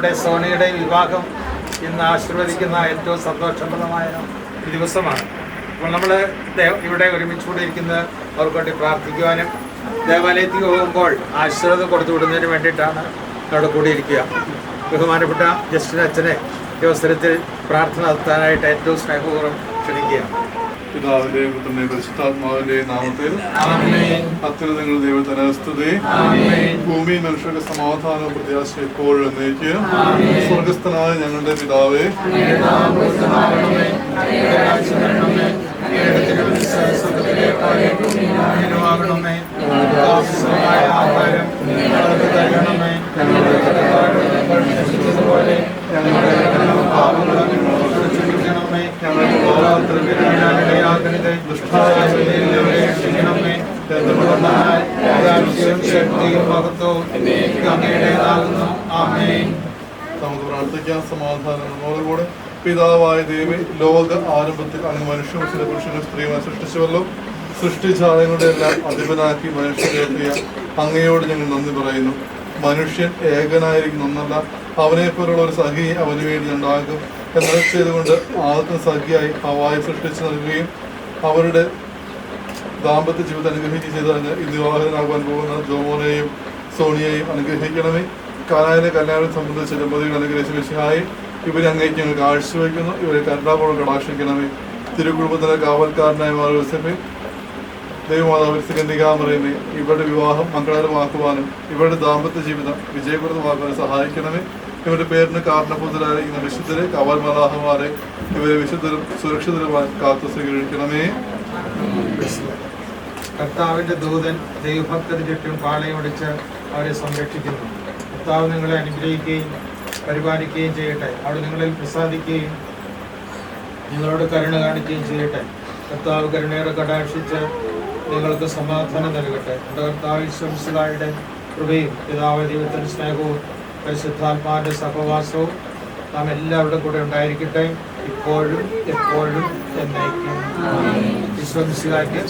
നമ്മുടെ സോണിയുടെ വിവാഹം ഇന്ന് ആശീർവദിക്കുന്ന ഏറ്റവും സന്തോഷപ്രദമായ ഒരു ദിവസമാണ്. അപ്പോൾ നമ്മൾ ഇവിടെ ഒരുമിച്ചുകൂടി ഇരിക്കുന്നത് അവർക്ക് വേണ്ടി പ്രാർത്ഥിക്കുവാനും ദേവാലയത്തിൽ പോകുമ്പോൾ ആശീർവാദം കൊടുത്തു വിടുന്നതിന് വേണ്ടിയിട്ടാണ് അവിടെ കൂടിയിരിക്കുക. ബഹുമാനപ്പെട്ട ജസ്റ്റിൻ അച്ഛനെ ഈ അവസരത്തിൽ പ്രാർത്ഥന നടത്താനായിട്ട് ഏറ്റവും സ്നേഹപൂർവ്വം ക്ഷണിക്കുക. പിതാവിന്റെ പുത്രന്റെ പരിശുദ്ധാത്മാവിന്റെ നാമത്തിൽ അത്യുന്നതങ്ങൾ ദൈവത്തിന് സ്തുതി. ഭൂമി മനുഷ്യർക്ക് സമാധാനം പ്രത്യാശ എപ്പോഴും എന്നേക്ക്. സ്വർഗസ്ഥനായ ഞങ്ങളുടെ പിതാവേ, ആഹാരം ഞങ്ങൾക്ക് തരണമേ. നമുക്ക് പ്രാർത്ഥിക്കാൻ സമാധാനത്തോടുകൂടെ. പിതാവായ ദൈവമേ, ലോക ആരംഭത്തിൽ അങ്ങ് മനുഷ്യനെ പുരുഷനും സ്ത്രീയുമായി സൃഷ്ടിച്ചുവല്ലോ. സൃഷ്ടിജാലങ്ങളുടെ എല്ലാം അധിപനാക്കി മനുഷ്യരെത്തിയ അങ്ങയോട് ഞങ്ങൾ നന്ദി പറയുന്നു. മനുഷ്യൻ ഏകനായിരിക്കുന്നൊന്നല്ല, അവനെപ്പോലുള്ള ഒരു സഖി അവന് വേണ്ടി ഉണ്ടാകും എന്നത് ചെയ്തുകൊണ്ട് ആദ്യത്തെ സഖിയായി ഹവായി സൃഷ്ടിച്ചു നൽകുകയും അവരുടെ ദാമ്പത്യ ജീവിതം അനുഗ്രഹിക്കുകയും ചെയ്തതിന് ഇന്ന് വിവാഹിതനാകാൻ പോകുന്ന ജോമോനെയും സോണിയെയും അനുഗ്രഹിക്കണമേ. കാനായിലെ കല്യാണം സംബന്ധിച്ച ദമ്പതികൾ അനുഗ്രഹിച്ച വിഷയമായി ഇവരെ അങ്ങേക്ക് ഞങ്ങൾ കാഴ്ചവെക്കുന്നു. ഇവരെ കരുണാപൂർവ്വം കടാക്ഷിക്കണമേ. തിരുക്കുടുംബത്തിലെ കാവൽക്കാരനായ മാർഗസഭയിൽ ദൈവമാതാവ് കന്യകാമറിയമേ, ഇവരുടെ വിവാഹം മംഗളകരമാക്കുവാനും ഇവരുടെ ദാമ്പത്യ ജീവിതം വിജയപ്രദമാക്കുവാനും സഹായിക്കണമേ. ഇവരുടെ പേരിന് കാരണഭൂതരായ ഇന്ന് വിശുദ്ധരെ കവൽമലാഹമാരെ ഇവരെ വിശുദ്ധരും സുരക്ഷിതരുമായി കാത്തു സ്വീകരിക്കണമേ. കർത്താവിന്റെ ദൂതൻ ദൈവഭക്തന് ചുറ്റും പാളയമടിച്ച് അവരെ സംരക്ഷിക്കുന്നു. കർത്താവ് നിങ്ങളെ അനുഗ്രഹിക്കുകയും പരിപാലിക്കുകയും ചെയ്യട്ടെ. അവിടെ നിങ്ങളിൽ പ്രസാദിക്കുകയും നിങ്ങളോട് കരുണ കാണിക്കുകയും ചെയ്യട്ടെ. കർത്താവ് കരുണയോടെ കടാക്ഷിച്ച് നിങ്ങൾക്ക് സമാധാനം നൽകട്ടെ. നമ്മുടെ കർത്താവ് ഈശോയുടെ കൃപയും പിതാവ് ദൈവത്തിന്റെ സ്നേഹവും പരിശുദ്ധാത്മാവിന്റെ സഹവാസവും നാം എല്ലാവരുടെ കൂടെ ഉണ്ടായിരിക്കട്ടെ, ഇപ്പോഴും എപ്പോഴും എന്നേക്കും. ഈശോയ്ക്ക്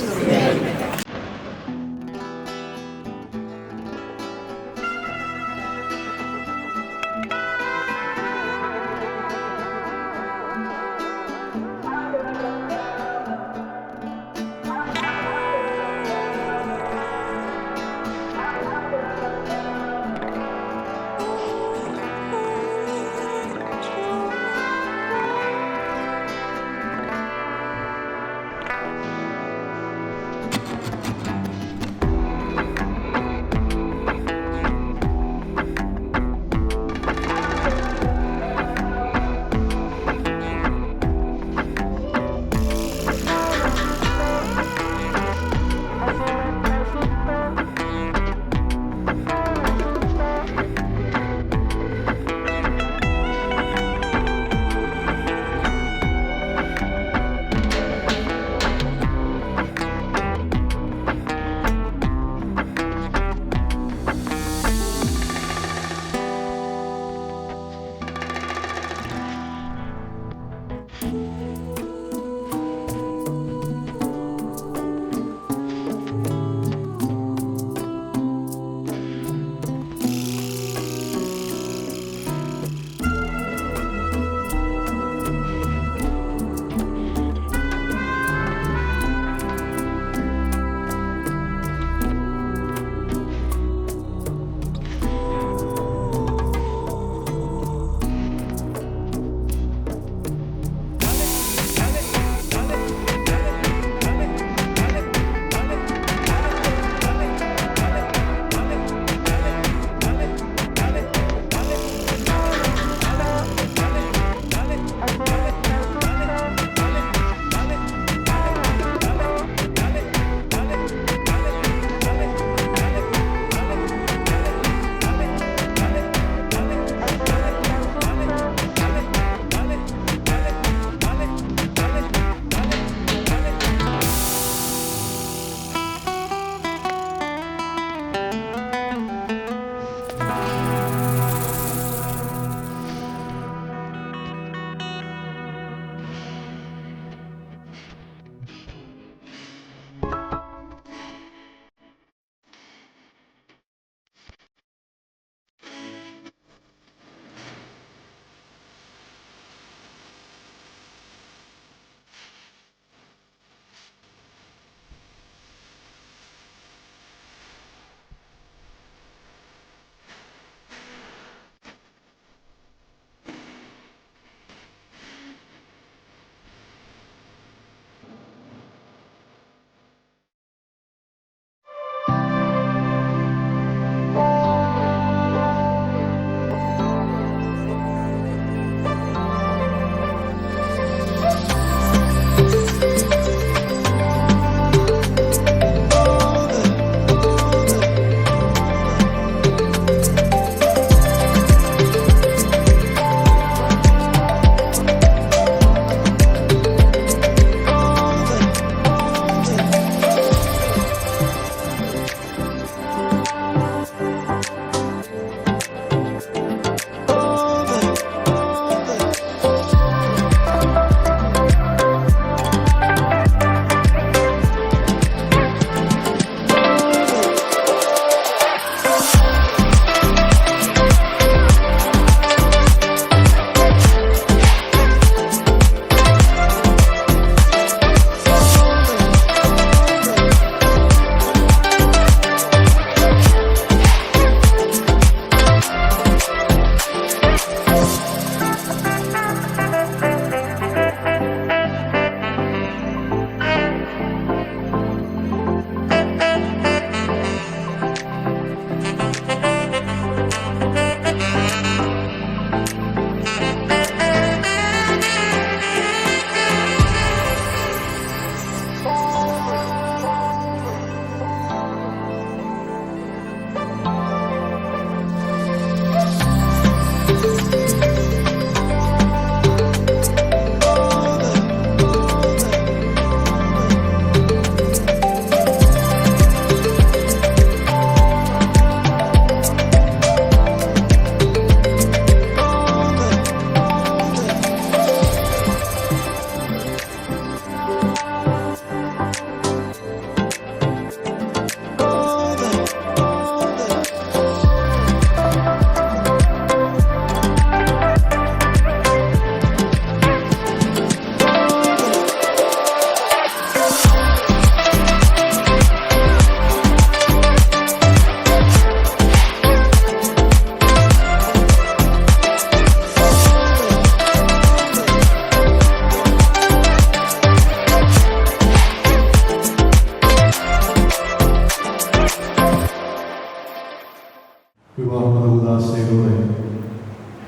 കൂതാശയിലൂടെ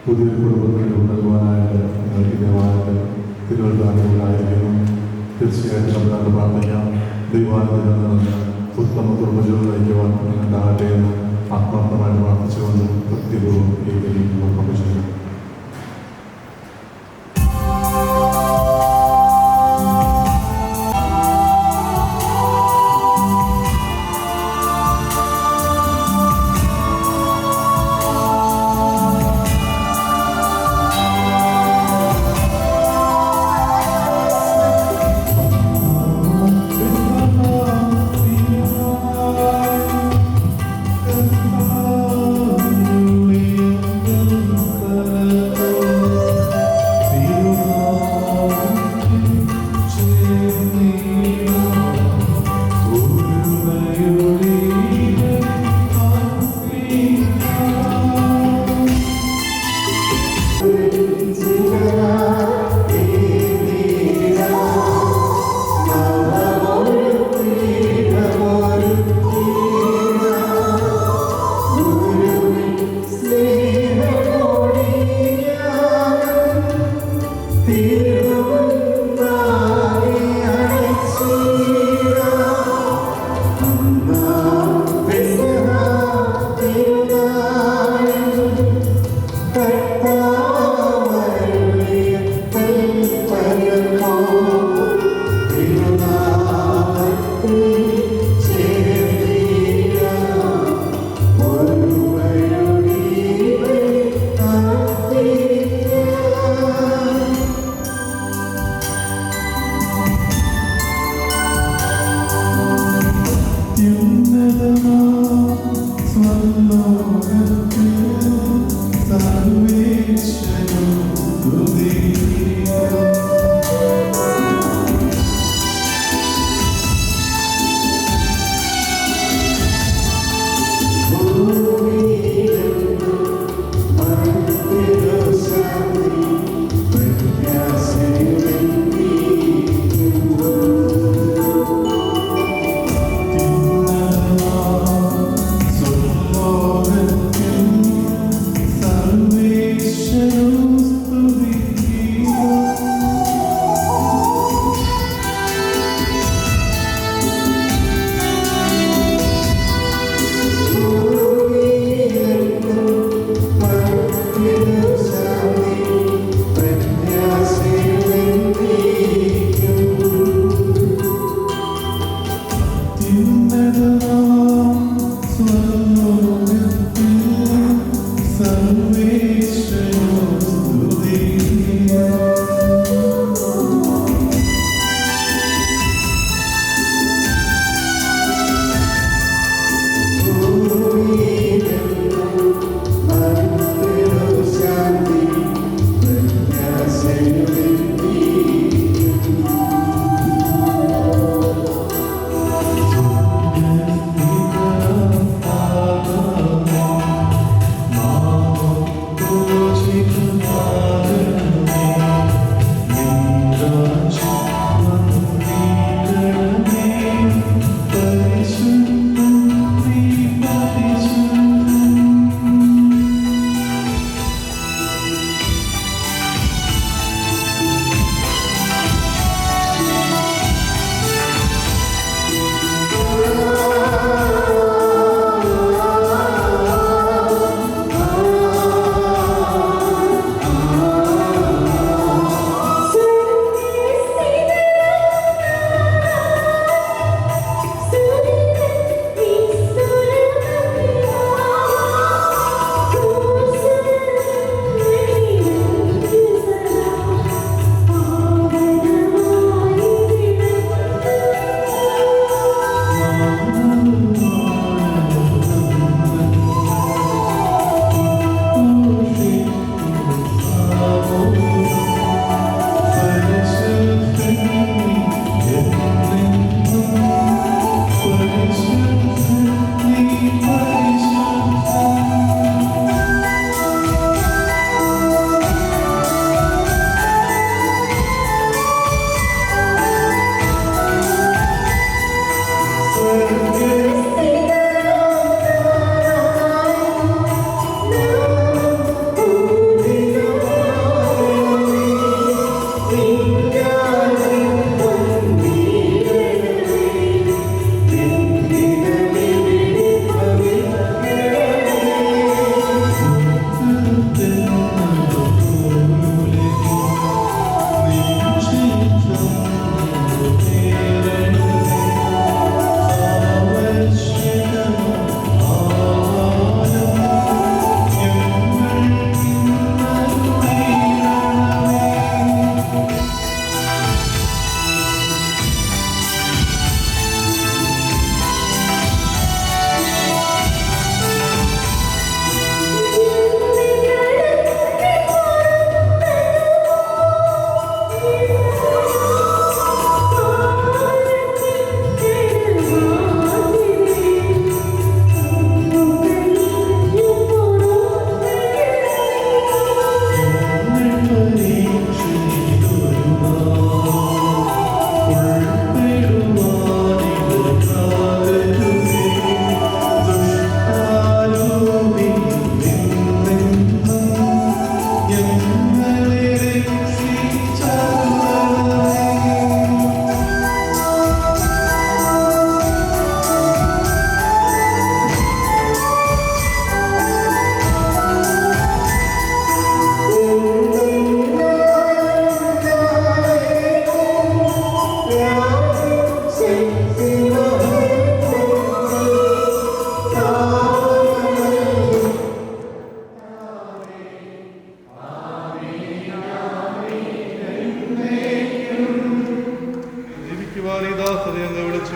പുതിയൊരു കുടുംബത്തിൽ ഉണ്ടാകുവാനായിട്ട് നിങ്ങൾക്ക് ദേവാലയത്തിൽ തിരുവനന്തപുരത്തായിരിക്കുന്നു. തീർച്ചയായിട്ടും നമുക്ക് പ്രാർത്ഥിക്കാം. ദൈവാലയത്തിൽ നിന്ന് ഉത്തമ കുടുംബജീവിതം നയിക്കുവാൻ നിങ്ങൾക്കാകട്ടെ എന്ന് ആത്മാർത്ഥമായിട്ട് പ്രാർത്ഥിച്ചുകൊണ്ട് കൃത്യപൂർവ്വം ഈ ബലി നമുക്ക് ചെയ്യാം. Hallelujah.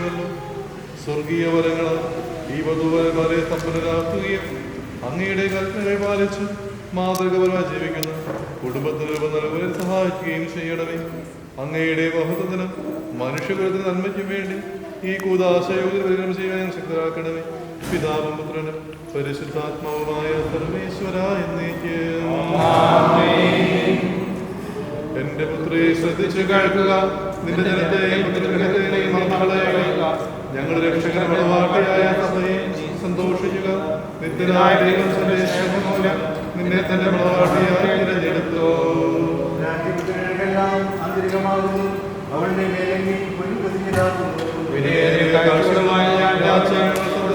സൃഷ്ടിച്ചുവല്ലോ. സ്വർഗീയ വരങ്ങളാൽ ഈ വധുവരന്മാരെ സമ്പന്നരാക്കുകയും അങ്ങയുടെ കൽപ്പനയെ പാലിച്ച് മാതൃകപരമായി ജീവിക്കുന്ന കുടുംബത്തിന് രൂപം നൽകുവാൻ സഹായിക്കുകയും ചെയ്യണമേ. അങ്ങയുടെ മഹത്വത്തിനും മനുഷ്യകുലത്തിന് നന്മയ്ക്കും വേണ്ടി ഈ കൂദാശയോഗ്യത പരിഗണന ചെയ്യാൻ ശക്തരാക്കണമേ. പിതാവും പുത്രനും പരിശുദ്ധാത്മാവുമായ സർവേശ്വര എന്നേക്കും. എന്റെ പുത്രേ, ശ്രദ്ധിച്ചു കേൾക്കുക. നിന്റെ ജനത്തെയും പുത്രഗൃഹത്തെയും മക്കളെയും ഞങ്ങളുടെ രക്ഷകരുടെ മണവാട്ടിയായ സഭയെ സന്തോഷിക്കുക. നിത്യനായ ദൈവം സന്ദേശം മൂലം നിന്നെ തന്റെ മണവാട്ടിയായി തിരഞ്ഞെടുത്തു.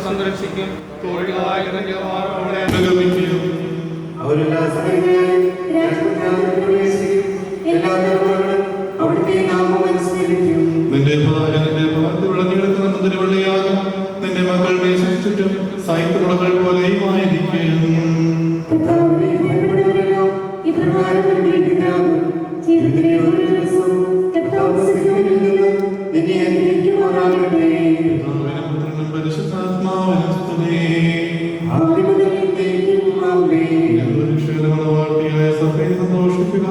സംരക്ഷിക്കും. നിന്റെ ഭാര്യ നിന്റെ ഭാഗത്ത് വിളഞ്ഞെടുക്കുന്ന മുതിരവള്ളിയാകും. നിന്റെ മക്കൾ ചുറ്റും സൈത്തുളകൾ പോലെയുമായിരിക്കും. പരിശുദ്ധാത്മാവിനും സ്തുതി. മണവാട്ടിയായ സഭയെ സന്തോഷിക്കുക.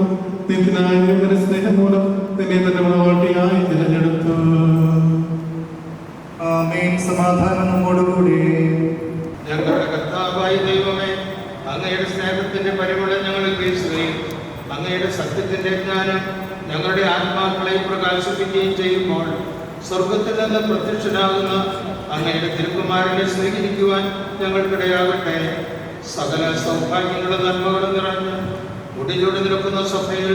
നിത്യനായ ദൈവത്തിന്റെ സ്നേഹം മൂലം നിന്നെ തന്നെ മണവാട്ടിയായി തിരഞ്ഞെടുത്തു. ആമേൻ. സമാധാനം നമ്മോടുകൂടി. ഞങ്ങളുടെ കർത്താവായ ദൈവമേ, അങ്ങയുടെ സ്നേഹത്തിന്റെ പരിമളം ഞങ്ങളിൽ വീശുകയും അങ്ങയുടെ സത്യത്തിന്റെ ജ്ഞാനം ഞങ്ങളുടെ ആത്മാക്കളെ പ്രകാശിപ്പിക്കുകയും ചെയ്യുമ്പോൾ സ്വർഗത്തിൽ നിന്ന് പ്രത്യക്ഷനാകുന്ന അങ്ങയുടെ തിരുക്കുമാരനെ സ്വീകരിക്കുവാൻ ഞങ്ങൾക്കിടയാകട്ടെ. സകല സൗഭാഗ്യങ്ങളും നന്മകളും നിറഞ്ഞ് മുടിചൂടി നിൽക്കുന്ന സഭയിൽ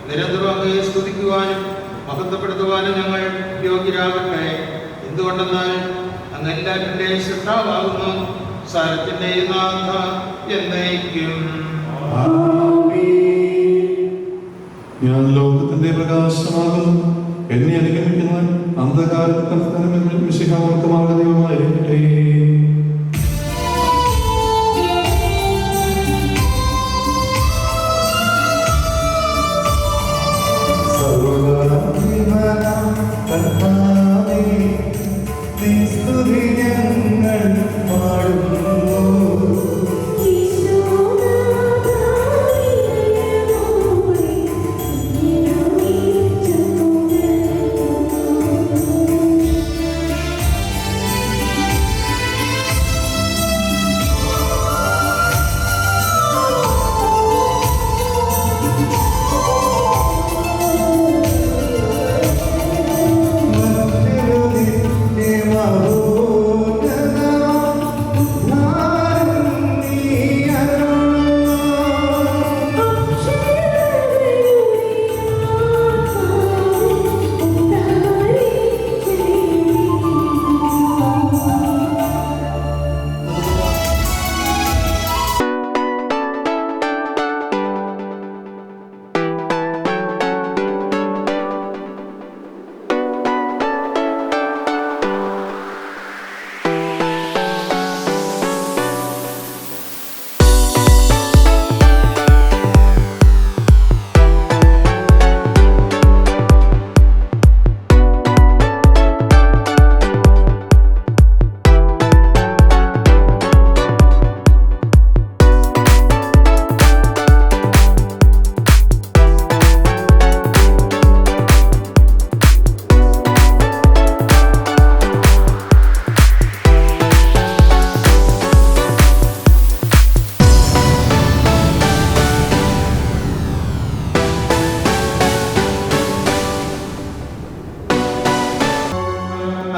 നിരന്തരം അങ്ങയെ സ്തുതിക്കുവാനും മഹത്വപ്പെടുത്തുവാനും ഞങ്ങൾ യോഗ്യരാകട്ടെ. എന്തുകൊണ്ടെന്നാൽ അങ്ങ് എല്ലാറ്റിൻ്റെയും സൃഷ്ടാവാകുന്നു, സാരത്തിൻ്റെയും നാഥ എന്നേക്കും. ഞാൻ ലോകത്തിന്റെ പ്രകാശമാകുന്നു. എന്നെ അനുഗമിക്കുന്നവൻ അന്ധകാരത്തിൽ തൽക്കാലം മിശിഹാവർത്തമാർഗ ദൈവമായിരിക്കട്ടെ.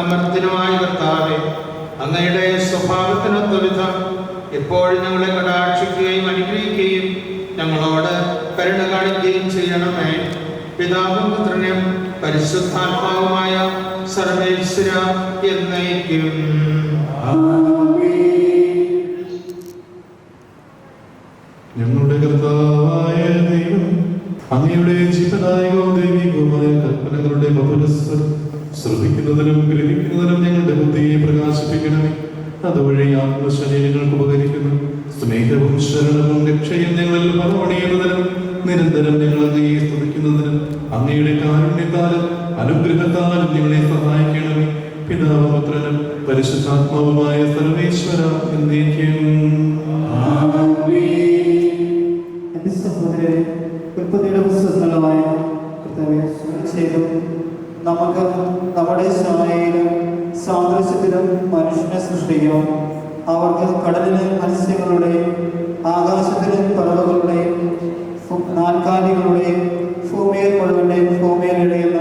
അമർത്തിനുമായ കർത്താവേ, അങ്ങയുടെ സ്വഭാവത്തിനൊത്ത വിധം എപ്പോഴും ഞങ്ങളെ കടാക്ഷിക്കുകയും അനുഗ്രഹിക്കുകയും ഞങ്ങളോട് കരുണ കാണിക്കുകയും ചെയ്യണമേ. പിതാവും പുത്രനും പരിശുദ്ധാത്മാവുമായ സർവേശ്വര എന്നേക്കും. ഞങ്ങളുടെ കർത്താവായ ദൈവം, അങ്ങയുടെ ജീവനായകവും ദൈവികവുമായ കൽപ്പനകളുടെ മധുരസ്വരം ശ്രദ്ധിക്കുന്നതിനും ഗ്രഹിക്കുന്നതിനും ഞങ്ങളുടെ ബുദ്ധിയെ പ്രകാശിപ്പിക്കണമേ. അതുവഴി ആത്മശരീരങ്ങൾക്ക് ഉപകരിക്കുന്നു. സ്നേഹവും ശരണവും രക്ഷയും ഞങ്ങളിൽ ഫലമണിയുന്നതിനും നിരന്തരം ഞങ്ങൾ അങ്ങയെ സ്തുതിക്കുന്നതിനും അങ്ങയുടെ കാരുണ്യത്താലും അനുഗ്രഹത്താലും ഞങ്ങളെ സഹായിക്കണമേ. പിതാവും പുത്രനും പരിശുദ്ധാത്മാവുമായ സർവേശ്വര എന്നേക്കും. എന്റെ സഹോദരരെ, ഉൽപ്പത്തിയുടെ പുസ്തകങ്ങളായ ചെയ്തും നമുക്ക് നമ്മുടെ ശായയിലും സാദൃശ്യത്തിലും മനുഷ്യനെ സൃഷ്ടിക്കും. അവർക്ക് കടലിലെ മത്സ്യങ്ങളുടെയും ആകാശത്തിലെ പറവകളുടെയും നാൽക്കാലികളുടെയും ഭൂമിയിൽ മുഴുവൻ്റെയും ഭൂമിയിൽ ഇഴയുന്ന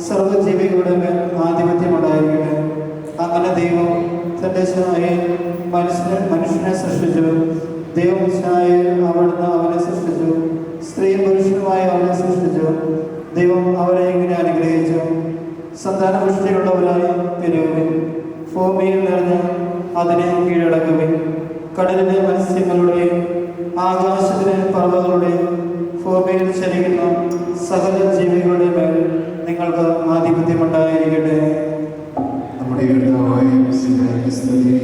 സർവ്വജീവികളുടെ മേൽ ആധിപത്യമുണ്ടായിരിക്കട്ടെ. അങ്ങനെ ദൈവം തൻ്റെ ശായയിൽ മനുഷ്യനെ സൃഷ്ടിച്ചു. ദൈവം ശായയിൽ അവിടുന്ന് അവനെ സൃഷ്ടിച്ചു. സ്ത്രീയും പുരുഷനുമായി അവനെ സൃഷ്ടിച്ചു. ദൈവം അവരെ ഇങ്ങനെ അനുഗ്രഹിച്ചു: സന്താനപുഷ്ടിയുള്ളവരായി പെരുകുവിൻ, ഭൂമിയിൽ നിറഞ്ഞ് അതിനെ കീഴടക്കുവിൻ. കടലിലെ മത്സ്യങ്ങളുടെയും ആകാശത്തിലെ പറവകളുടെയും ഭൂമിയിൽ ചലിക്കുന്ന സകല ജീവികളുടെ മേൽ നിങ്ങൾക്ക് ആധിപത്യമുണ്ടായിരിക്കട്ടെ. നമ്മുടെ കർത്താവായ മിശിഹായ്ക്ക് സ്തുതി.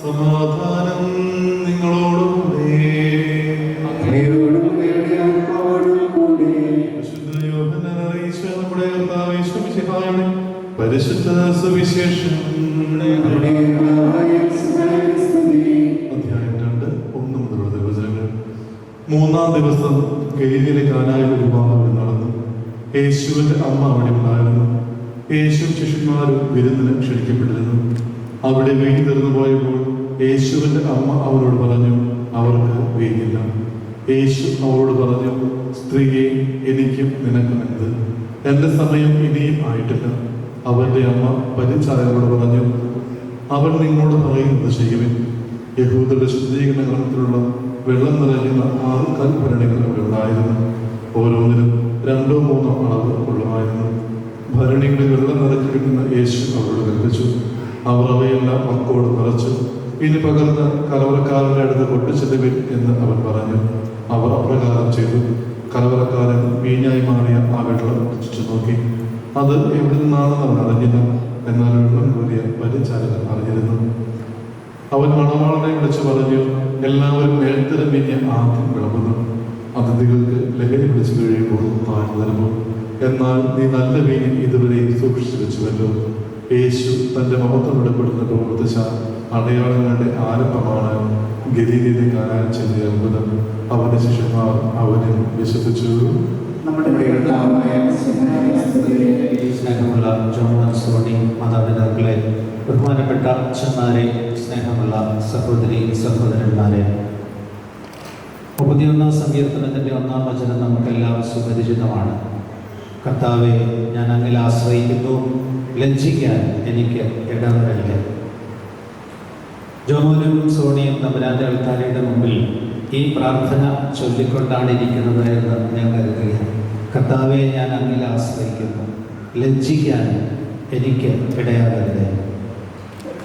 സമാധാനം നിങ്ങളോടുകൂടെ. വിശുദ്ധ യോഹന്നാൻ അറിയിച്ച നമ്മുടെ കർത്താവ് യേശു മിശിഹായുടെ പരിശുദ്ധ സുവിശേഷം അധ്യായം 2 1 മുതലുള്ള തിരുവചനങ്ങൾ. 3-ാം ദിവസം ഗലീലയിലെ കാനായിലെ വിവാഹം നടന്നു. യേശുവിന്റെ അമ്മ അവിടെ ഉണ്ടായിരുന്നു. യേശു ശിഷ്യന്മാരും വിരുന്നിന് ക്ഷണിക്കപ്പെട്ടിരുന്നു. അവിടെ വീഞ്ഞ് തീർന്നു പോയപ്പോൾ യേശുവിന്റെ അമ്മ അവരോട് പറഞ്ഞു, അവർക്ക് വീഞ്ഞില്ല. യേശു അവരോട് പറഞ്ഞു, സ്ത്രീയെ, എനിക്കും നിനക്കും എന്ത്? എൻ്റെ സമയം ഇനിയും ആയിട്ടില്ല. അവന്റെ അമ്മ പരിചാരകരോട് പറഞ്ഞു, അവൻ നിങ്ങളോട് പറയുന്നത് ചെയ്യുവിൻ. യഹൂദരുടെ ശുദ്ധീകരണ ക്രമത്തിലുള്ള വെള്ളം നിറയുന്ന 6 കൽഭരണികൾ അവിടെ ഉണ്ടായിരുന്നു. ഓരോന്നിനും 2-3 അളവ് കൊള്ളുമായിരുന്നു. ഭരണികളിൽ വെള്ളം നിറയ്ക്കണമെന്ന് യേശു അവരോട് കൽപ്പിച്ചു. അവർ അവയെല്ലാം മക്കോട് നിറച്ചു. ഇനി പകർന്ന് കലവറക്കാരൻ്റെ അടുത്ത് കൊട്ടിച്ചെല്ലുവിൻ എന്ന് അവൻ പറഞ്ഞു. അവർ അപ്രകാരം ചെയ്തു. കലവറക്കാരൻ വീഞ്ഞായി മാറിയ ആ വെള്ളം രുചിച്ചു നോക്കി. അത് എവിടെ നിന്നാണെന്ന് അവൻ അറിഞ്ഞില്ല. എന്നാൽ വെള്ളം കോരിയ പരിചാരകൻ അറിഞ്ഞിരുന്നു. അവൻ മണവാളനെ വിളിച്ചു പറഞ്ഞു, എല്ലാവരും മേൽത്തരം വീഞ്ഞ് ആദ്യം വിളമ്പുന്നു, അതിഥികൾക്ക് ലഹരി പിടിച്ചു കഴിയുമ്പോൾ താഴ്ന്നു തരുന്നു. എന്നാൽ നീ നല്ല വീഞ്ഞ് ഇതുവരെ സൂക്ഷിച്ചു വെച്ചുവല്ലോ. യേശു തന്റെ മഹത്വം വെളിപ്പെടുന്ന പ്രവർത്തിച്ച അടയാളങ്ങളുടെ ആരംഭമാണ് ഗലീലയിലെ കാനായിൽ ചെറിയ അത്ഭുതം. അവന്റെ ശിഷ്യന്മാർ അവനെ വിശ്വസിച്ചു. സ്നേഹമുള്ള ജോൺ സോണി മാതാപിതാക്കളെ, ബഹുമാനപ്പെട്ട അച്ഛന്മാരെ, സ്നേഹമുള്ള സഹോദരി സഹോദരന്മാരെ, 31-ാം സങ്കീർത്തനത്തിൻ്റെ 1-ാം വചനം നമുക്കെല്ലാം സുപരിചിതമാണ്. കർത്താവെ, ഞാൻ അങ്ങിൽ ആശ്രയിക്കുന്നു, ലജ്ജിക്കാൻ എനിക്ക് ഇടവരല്ലേ. ജോമോനും സോണിയും തമ്പുരാന്റെ അൾത്താരയുടെ മുമ്പിൽ ഈ പ്രാർത്ഥന ചൊല്ലിക്കൊണ്ടാണ് ഇരിക്കുന്നത് എന്ന് ഞാൻ കരുതുകയാണ്. കർത്താവെ, ഞാൻ അങ്ങിൽ ആശ്രയിക്കുന്നു, ലജ്ജിക്കാൻ എനിക്ക് ഇടയാകരുതേ.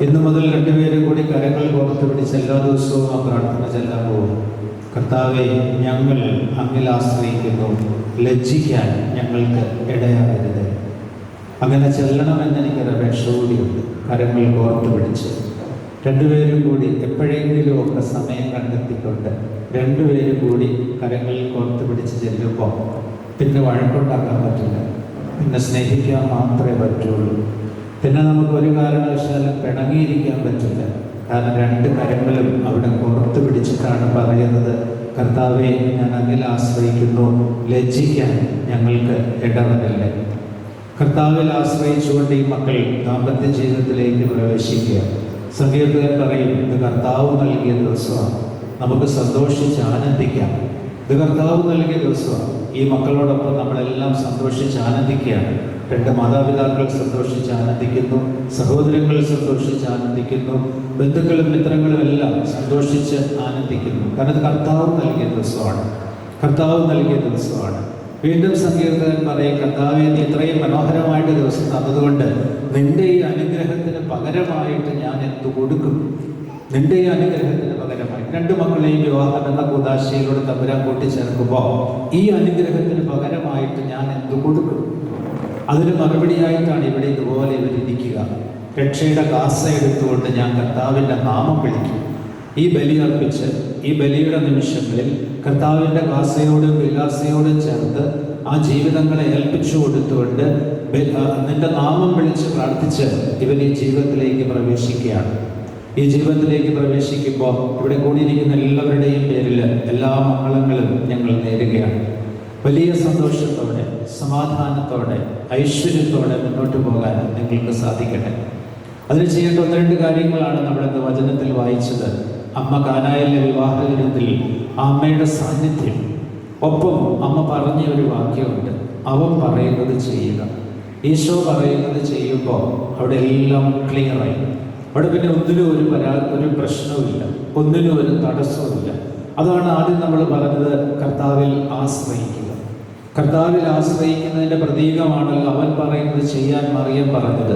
ഇന്നു മുതൽ രണ്ടുപേരും കൂടി കരങ്ങൾ കോർത്ത് പിടിച്ച് എല്ലാ ദിവസവും ആ പ്രാർത്ഥന ചെല്ലാൻ പോകും. കർത്താവെ, ഞങ്ങൾ അങ്ങിൽ ആശ്രയിക്കുന്നു, ലജ്ജിക്കാൻ ഞങ്ങൾക്ക് ഇടയാകരുത്. അങ്ങനെ ചെല്ലണമെന്ന് എനിക്കൊരു അപേക്ഷ കൂടിയുണ്ട്. കരങ്ങൾ കോർത്ത് പിടിച്ച് രണ്ടുപേരും കൂടി എപ്പോഴെങ്കിലും ഒക്കെ സമയം കണ്ടെത്തിക്കൊണ്ട് രണ്ടുപേരും കൂടി കരങ്ങൾ കോർത്ത് പിടിച്ച് ചെല്ലുമ്പോൾ പിന്നെ വഴക്കുണ്ടാക്കാൻ പറ്റില്ല, പിന്നെ സ്നേഹിക്കാൻ മാത്രമേ പറ്റുള്ളൂ. പിന്നെ നമുക്ക് ഒരു കാരണവശാലും പിണങ്ങിയിരിക്കാൻ പറ്റില്ല. കാരണം രണ്ട് കരങ്ങളും അവിടെ കോർത്ത് പിടിച്ചിട്ടാണ് പറയുന്നത്, കർത്താവെ, ഞാൻ അങ്ങിൽ ആശ്രയിക്കുന്നു, ലജ്ജിക്കാൻ ഞങ്ങൾക്ക് ഇടവരല്ലേ. കർത്താവിൽ ആശ്രയിച്ചുകൊണ്ട് ഈ മക്കൾ ദാമ്പത്യ ജീവിതത്തിലേക്ക് പ്രവേശിക്കുക. സങ്കീർത്തകൻ പറയും, ഇത് കർത്താവ് നൽകിയ ദിവസമാണ്, നമുക്ക് സന്തോഷിച്ച് ആനന്ദിക്കാം. ഇത് കർത്താവ് നൽകിയ ദിവസമാണ്. ഈ മക്കളോടൊപ്പം നമ്മളെല്ലാം സന്തോഷിച്ച് ആനന്ദിക്കുകയാണ്. രണ്ട് മാതാപിതാക്കൾ സന്തോഷിച്ച് ആനന്ദിക്കുന്നു, സഹോദരങ്ങൾ സന്തോഷിച്ച് ആനന്ദിക്കുന്നു, ബന്ധുക്കളും മിത്രങ്ങളും എല്ലാം സന്തോഷിച്ച് ആനന്ദിക്കുന്നു. കാരണം ഇത് കർത്താവ് നൽകിയ ദിവസമാണ്, കർത്താവ് നൽകിയ ദിവസമാണ്. വീണ്ടും സങ്കീർത്തകൻ പറയും, കർത്താവെ, നീ ഇത്രയും മനോഹരമായിട്ട് ദിവസം തന്നതുകൊണ്ട് നിന്റെ ഈ അനുഗ്രഹത്തിന് പകരമായിട്ട് ഞാൻ എന്തു കൊടുക്കും? നിന്റെ ഈ അനുഗ്രഹത്തിന് പകരമായി രണ്ട് മക്കളെയും വിവാഹം എന്ന കൂദാശയിലൂടെ തമ്പുരാൻ കൂട്ടിച്ചേർക്കുമ്പോൾ ഈ അനുഗ്രഹത്തിന് പകരമായിട്ട് ഞാൻ എന്തു കൊടുക്കും? അതിന് മറുപടിയായിട്ടാണ് ഇവിടെ ഇതുപോലെ ഇവരിരിക്കുക. രക്ഷയുടെ കാസ എടുത്തുകൊണ്ട് ഞാൻ കർത്താവിൻ്റെ നാമം വിളിക്കും. ഈ ബലി അർപ്പിച്ച് ഈ ബലിയുടെ നിമിഷങ്ങളിൽ കർത്താവിൻ്റെ കാസയോടും വിലാസയോടും ചേർത്ത് ആ ജീവിതങ്ങളെ ഏൽപ്പിച്ചു കൊടുത്തുകൊണ്ട് നിന്റെ നാമം വിളിച്ച് പ്രാർത്ഥിച്ച് ഇവർ ഈ ജീവിതത്തിലേക്ക് പ്രവേശിക്കുകയാണ്. ഈ ജീവിതത്തിലേക്ക് പ്രവേശിക്കുമ്പോൾ ഇവിടെ കൂടിയിരിക്കുന്ന എല്ലാവരുടെയും പേരിൽ എല്ലാ മംഗളങ്ങളും ഞങ്ങൾ നേരുകയാണ്. വലിയ സന്തോഷത്തോടെ, സമാധാനത്തോടെ, ഐശ്വര്യത്തോടെ മുന്നോട്ട് പോകാൻ നിങ്ങൾക്ക് സാധിക്കട്ടെ. അതിന് ചെയ്യേണ്ട ഒന്ന് രണ്ട് കാര്യങ്ങളാണ് നമ്മളിന്ന് വചനത്തിൽ വായിച്ചത്. അമ്മ കാനായിലെ വിവാഹ ദിനത്തിൽ ആ അമ്മയുടെ സാന്നിധ്യം, ഒപ്പം അമ്മ പറഞ്ഞ ഒരു വാക്യമുണ്ട്, അവൻ പറയുന്നത് ചെയ്യുക. ഈശോ പറയുന്നത് ചെയ്യുമ്പോൾ അവിടെ എല്ലാം ക്ലിയറായി. അവിടെ പിന്നെ ഒന്നിനും ഒരു പ്രശ്നവുമില്ല, ഒന്നിനും ഒരു തടസ്സവുമില്ല. അതാണ് ആദ്യം നമ്മൾ പറഞ്ഞത്, കർത്താവിൽ ആശ്രയിക്കുക. കർത്താവിൽ ആശ്രയിക്കുന്നതിൻ്റെ പ്രതീകമാണല്ലോ അവൻ പറയുന്നത് ചെയ്യാൻ മറിയം പറഞ്ഞത്.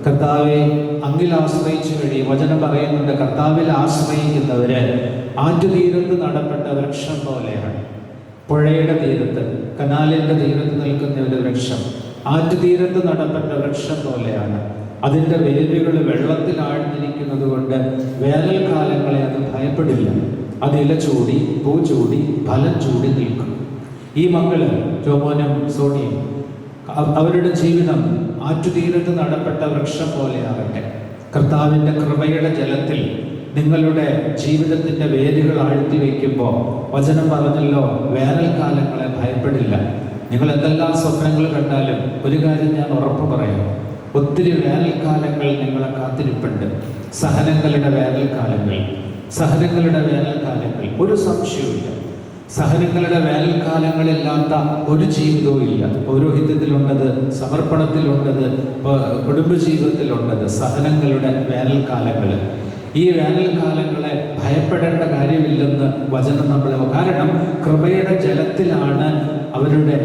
കർത്താവെ, അങ്ങിൽ ആശ്രയിച്ചു കഴിയും. വചനം പറയുന്നുണ്ട്, കർത്താവിൽ ആശ്രയിക്കുന്നവര് ആറ്റുതീരത്ത് നടപ്പെട്ട വൃക്ഷം പോലെയാണ്. പുഴയുടെ തീരത്ത്, കനാലിൻ്റെ തീരത്ത് നിൽക്കുന്ന ഒരു വൃക്ഷം ആറ്റുതീരത്ത് നടപ്പെട്ട വൃക്ഷം പോലെയാണ്. അതിൻ്റെ വേരുകൾ വെള്ളത്തിൽ ആഴ്ന്നിരിക്കുന്നത് കൊണ്ട് വേനൽക്കാലങ്ങളെ അത് ഭയപ്പെടില്ല. അത് ഇല ചൂടി, പൂ ചൂടി, ഫലം ചൂടി നിൽക്കും. ഈ മക്കള് ജോമോനും സോണിയും അവരുടെ ജീവിതം ആറ്റുതീരത്ത് നടപ്പെട്ട വൃക്ഷം പോലെയാകട്ടെ. കർത്താവിൻ്റെ കൃപയുടെ ജലത്തിൽ നിങ്ങളുടെ ജീവിതത്തിൻ്റെ വേരുകൾ ആഴ്ത്തി വയ്ക്കുമ്പോൾ വചനം പറഞ്ഞല്ലോ, വേനൽക്കാലങ്ങളെ ഭയപ്പെടില്ല. നിങ്ങൾ എന്തെല്ലാം സ്വപ്നങ്ങൾ കണ്ടാലും ഒരു കാര്യം ഞാൻ ഉറപ്പ് പറയാം, ഒത്തിരി വേനൽക്കാലങ്ങൾ നിങ്ങളെ കാത്തിരിപ്പുണ്ട്. സഹനങ്ങളുടെ വേനൽക്കാലങ്ങൾ, സഹനങ്ങളുടെ വേനൽക്കാലങ്ങൾ, ഒരു സംശയവുമില്ല. സഹനങ്ങളുടെ വേനൽക്കാലങ്ങളില്ലാത്ത ഒരു ജീവിതവും ഇല്ല. പൗരോഹിത്യത്തിലുണ്ടത്, സമർപ്പണത്തിലുണ്ടത്, കുടുംബജീവിതത്തിലുണ്ടത്, സഹനങ്ങളുടെ വേനൽക്കാലങ്ങൾ. ഈ വേനൽക്കാലങ്ങളെ ഭയപ്പെടേണ്ട കാര്യമില്ലെന്ന് വചനം നമ്മളെ, കാരണം കൃപയുടെ ജലത്തിലാണ് അവരുടെ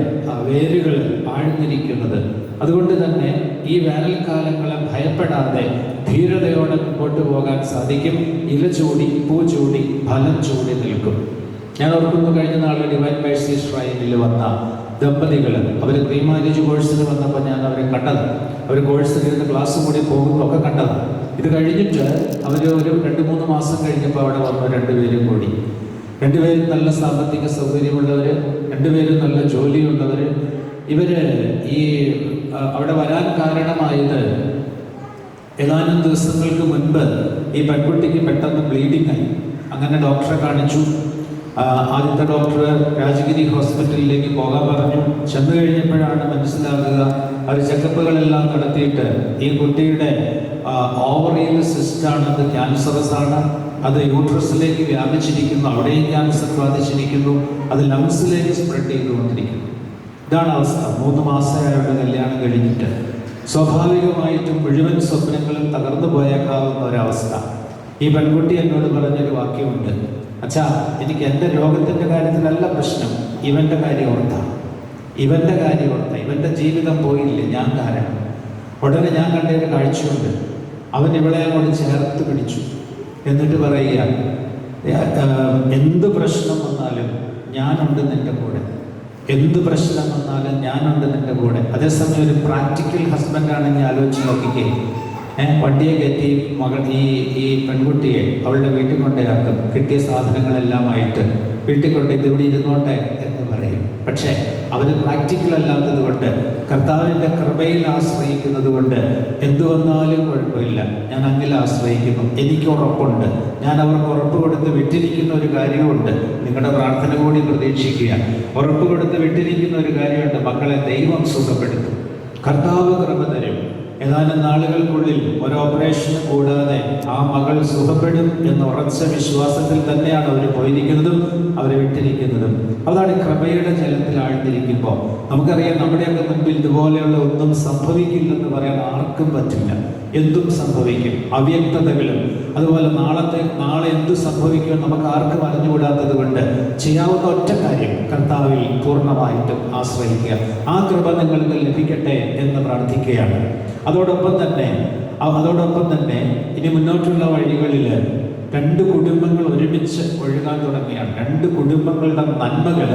വേരുകൾ ആഴ്ന്നിരിക്കുന്നത്. അതുകൊണ്ട് തന്നെ ഈ വേനൽക്കാലങ്ങളെ ഭയപ്പെടാതെ ധീരതയോടെ മുമ്പോട്ട് പോകാൻ സാധിക്കും. ഇല ചൂടി, പൂ ചൂടി, ഫലം ചൂടി നിൽക്കും. ഞാൻ ഓർക്കുന്നു, കഴിഞ്ഞ നാൾ ഡിവൈൻ മേഴ്സി ഷ്രൈനിൽ വന്ന ദമ്പതികൾ, അവർ പ്രീ മാരേജ് കോഴ്സിന് വന്നപ്പോൾ ഞാൻ അവരെ കണ്ടത്. അവർ കോഴ്സിലിരുന്ന് ക്ലാസ് കൂടി പോകുന്നതൊക്കെ കണ്ടത്. ഇത് കഴിഞ്ഞിട്ട് അവർ ഒരു 2-3 മാസം കഴിഞ്ഞപ്പോൾ അവിടെ വന്നു രണ്ടുപേരും കൂടി. രണ്ടുപേരും നല്ല സാമ്പത്തിക സൗകര്യമുള്ളവർ, രണ്ടുപേരും നല്ല ജോലിയുള്ളവർ. ഇവര് ഈ അവിടെ വരാൻ കാരണമായത്, ഏതാനും ദിവസങ്ങൾക്ക് മുൻപ് ഈ പെൺകുട്ടിക്ക് പെട്ടെന്ന് ബ്ലീഡിംഗ് ആയി. അങ്ങനെ ഡോക്ടറെ കാണിച്ചു. ആദ്യത്തെ ഡോക്ടർ രാജഗിരി ഹോസ്പിറ്റലിലേക്ക് പോകാൻ പറഞ്ഞു. ചെന്ന് കഴിഞ്ഞപ്പോഴാണ് മനസ്സിലാകുക, അവർ ചെക്കപ്പുകളെല്ലാം നടത്തിയിട്ട് ഈ കുട്ടിയുടെ ഓവറിയിൽ സിസ്റ്റാണ്, അത് ക്യാൻസറസ് ആണ്, അത് യൂട്രസിലേക്ക് വ്യാപിച്ചിരിക്കുന്നു, അവിടെയും ക്യാൻസർ ബാധിച്ചിരിക്കുന്നു, അത് ലങ്സിലേക്ക് സ്പ്രെഡ് ചെയ്തുകൊണ്ടിരിക്കുന്നു. ഇതാണ് അവസ്ഥ. 3 മാസമായുള്ള കല്യാണം കഴിഞ്ഞിട്ട് സ്വാഭാവികമായിട്ടും മുഴുവൻ സ്വപ്നങ്ങളും തകർന്നു പോയേക്കാവുന്ന ഒരവസ്ഥ. ഈ പെൺകുട്ടി എന്നോട് പറഞ്ഞൊരു വാക്യമുണ്ട്, അച്ഛാ, എനിക്ക് എൻ്റെ രോഗത്തിൻ്റെ കാര്യത്തിലല്ല പ്രശ്നം, ഇവൻ്റെ കാര്യം ഓർത്താണ്. ഇവൻ്റെ ജീവിതം പോയില്ലേ, ഞാൻ കാരണം. ഉടനെ ഞാൻ കണ്ടൊരു കാഴ്ചയുണ്ട്. അവൻ ഇവളെ അങ്ങോട്ട് ചേർത്ത് പിടിച്ചു. എന്നിട്ട് പറയുക, എന്ത് പ്രശ്നം വന്നാലും ഞാനുണ്ട് നിൻ്റെ കൂടെ, എന്ത് പ്രശ്നം വന്നാലും ഞാനുണ്ട് നിൻ്റെ കൂടെ. അതേസമയം ഒരു പ്രാക്ടിക്കൽ ഹസ്ബൻഡ് ആണെങ്കിൽ ആലോചിച്ച് നോക്കിക്കേ, വണ്ടിയെ കയറ്റി ഈ പെൺകുട്ടിയെ അവളുടെ വീട്ടിൽ കൊണ്ടേയാക്കും, കിട്ടിയ സാധനങ്ങളെല്ലാമായിട്ട് വീട്ടിൽ കൊണ്ട് ഇതിവിടെ ഇരുന്നോട്ടെ എന്ന് പറയും. പക്ഷേ അവർ പ്രാക്ടിക്കൽ അല്ലാത്തത് കൊണ്ട്, കർത്താവിൻ്റെ കൃപയിൽ ആശ്രയിക്കുന്നത് കൊണ്ട് എന്തു വന്നാലും കുഴപ്പമില്ല, ഞാൻ അങ്ങിൽ ആശ്രയിക്കുന്നു, എനിക്ക് ഉറപ്പുണ്ട്. ഞാൻ അവർക്ക് ഉറപ്പ് കൊടുത്ത് വിട്ടിരിക്കുന്ന ഒരു കാര്യമുണ്ട്, നിങ്ങളുടെ പ്രാർത്ഥന കൂടി പ്രതീക്ഷിക്കുക. ഉറപ്പ് കൊടുത്ത് വിട്ടിരിക്കുന്ന ഒരു കാര്യമുണ്ട്, മക്കളെ ദൈവം സുഖപ്പെടുത്തും, കർത്താവ് കൃപ തരും. ഏതാനും നാളുകൾക്കുള്ളിൽ ഒരു ഓപ്പറേഷന് കൂടാതെ ആ മകൾ സുഖപ്പെടും എന്ന ഉറച്ച വിശ്വാസത്തിൽ തന്നെയാണ് അവർ പോയിരിക്കുന്നതും അവരെ വിട്ടിരിക്കുന്നതും. അതാണ് കൃപയുടെ ജലത്തിൽ ആഴ്ന്നിരിക്കുമ്പോൾ നമുക്കറിയാം, നമ്മുടെയൊക്കെ മുൻപിൽ ഇതുപോലെയുള്ള ഒന്നും സംഭവിക്കില്ലെന്ന് പറയാൻ ആർക്കും പറ്റില്ല. എന്തും സംഭവിക്കും, അവ്യക്തതകളും. അതുപോലെ നാളെ എന്തു സംഭവിക്കുമെന്ന് നമുക്ക് ആർക്കും അറിഞ്ഞുകൂടാത്തത് കൊണ്ട് ചെയ്യാവുന്ന ഒറ്റ കാര്യം കർത്താവിൽ പൂർണ്ണമായിട്ടും ആശ്രയിക്കുക. ആ കൃപ നിങ്ങൾക്ക് ലഭിക്കട്ടെ എന്ന് പ്രാർത്ഥിക്കുകയാണ്. അതോടൊപ്പം തന്നെ ഇനി മുന്നോട്ടുള്ള വഴികളിൽ 2 കുടുംബങ്ങൾ ഒരുമിച്ച് ഒഴുകാൻ തുടങ്ങിയാണ്. 2 കുടുംബങ്ങളുടെ നന്മകൾ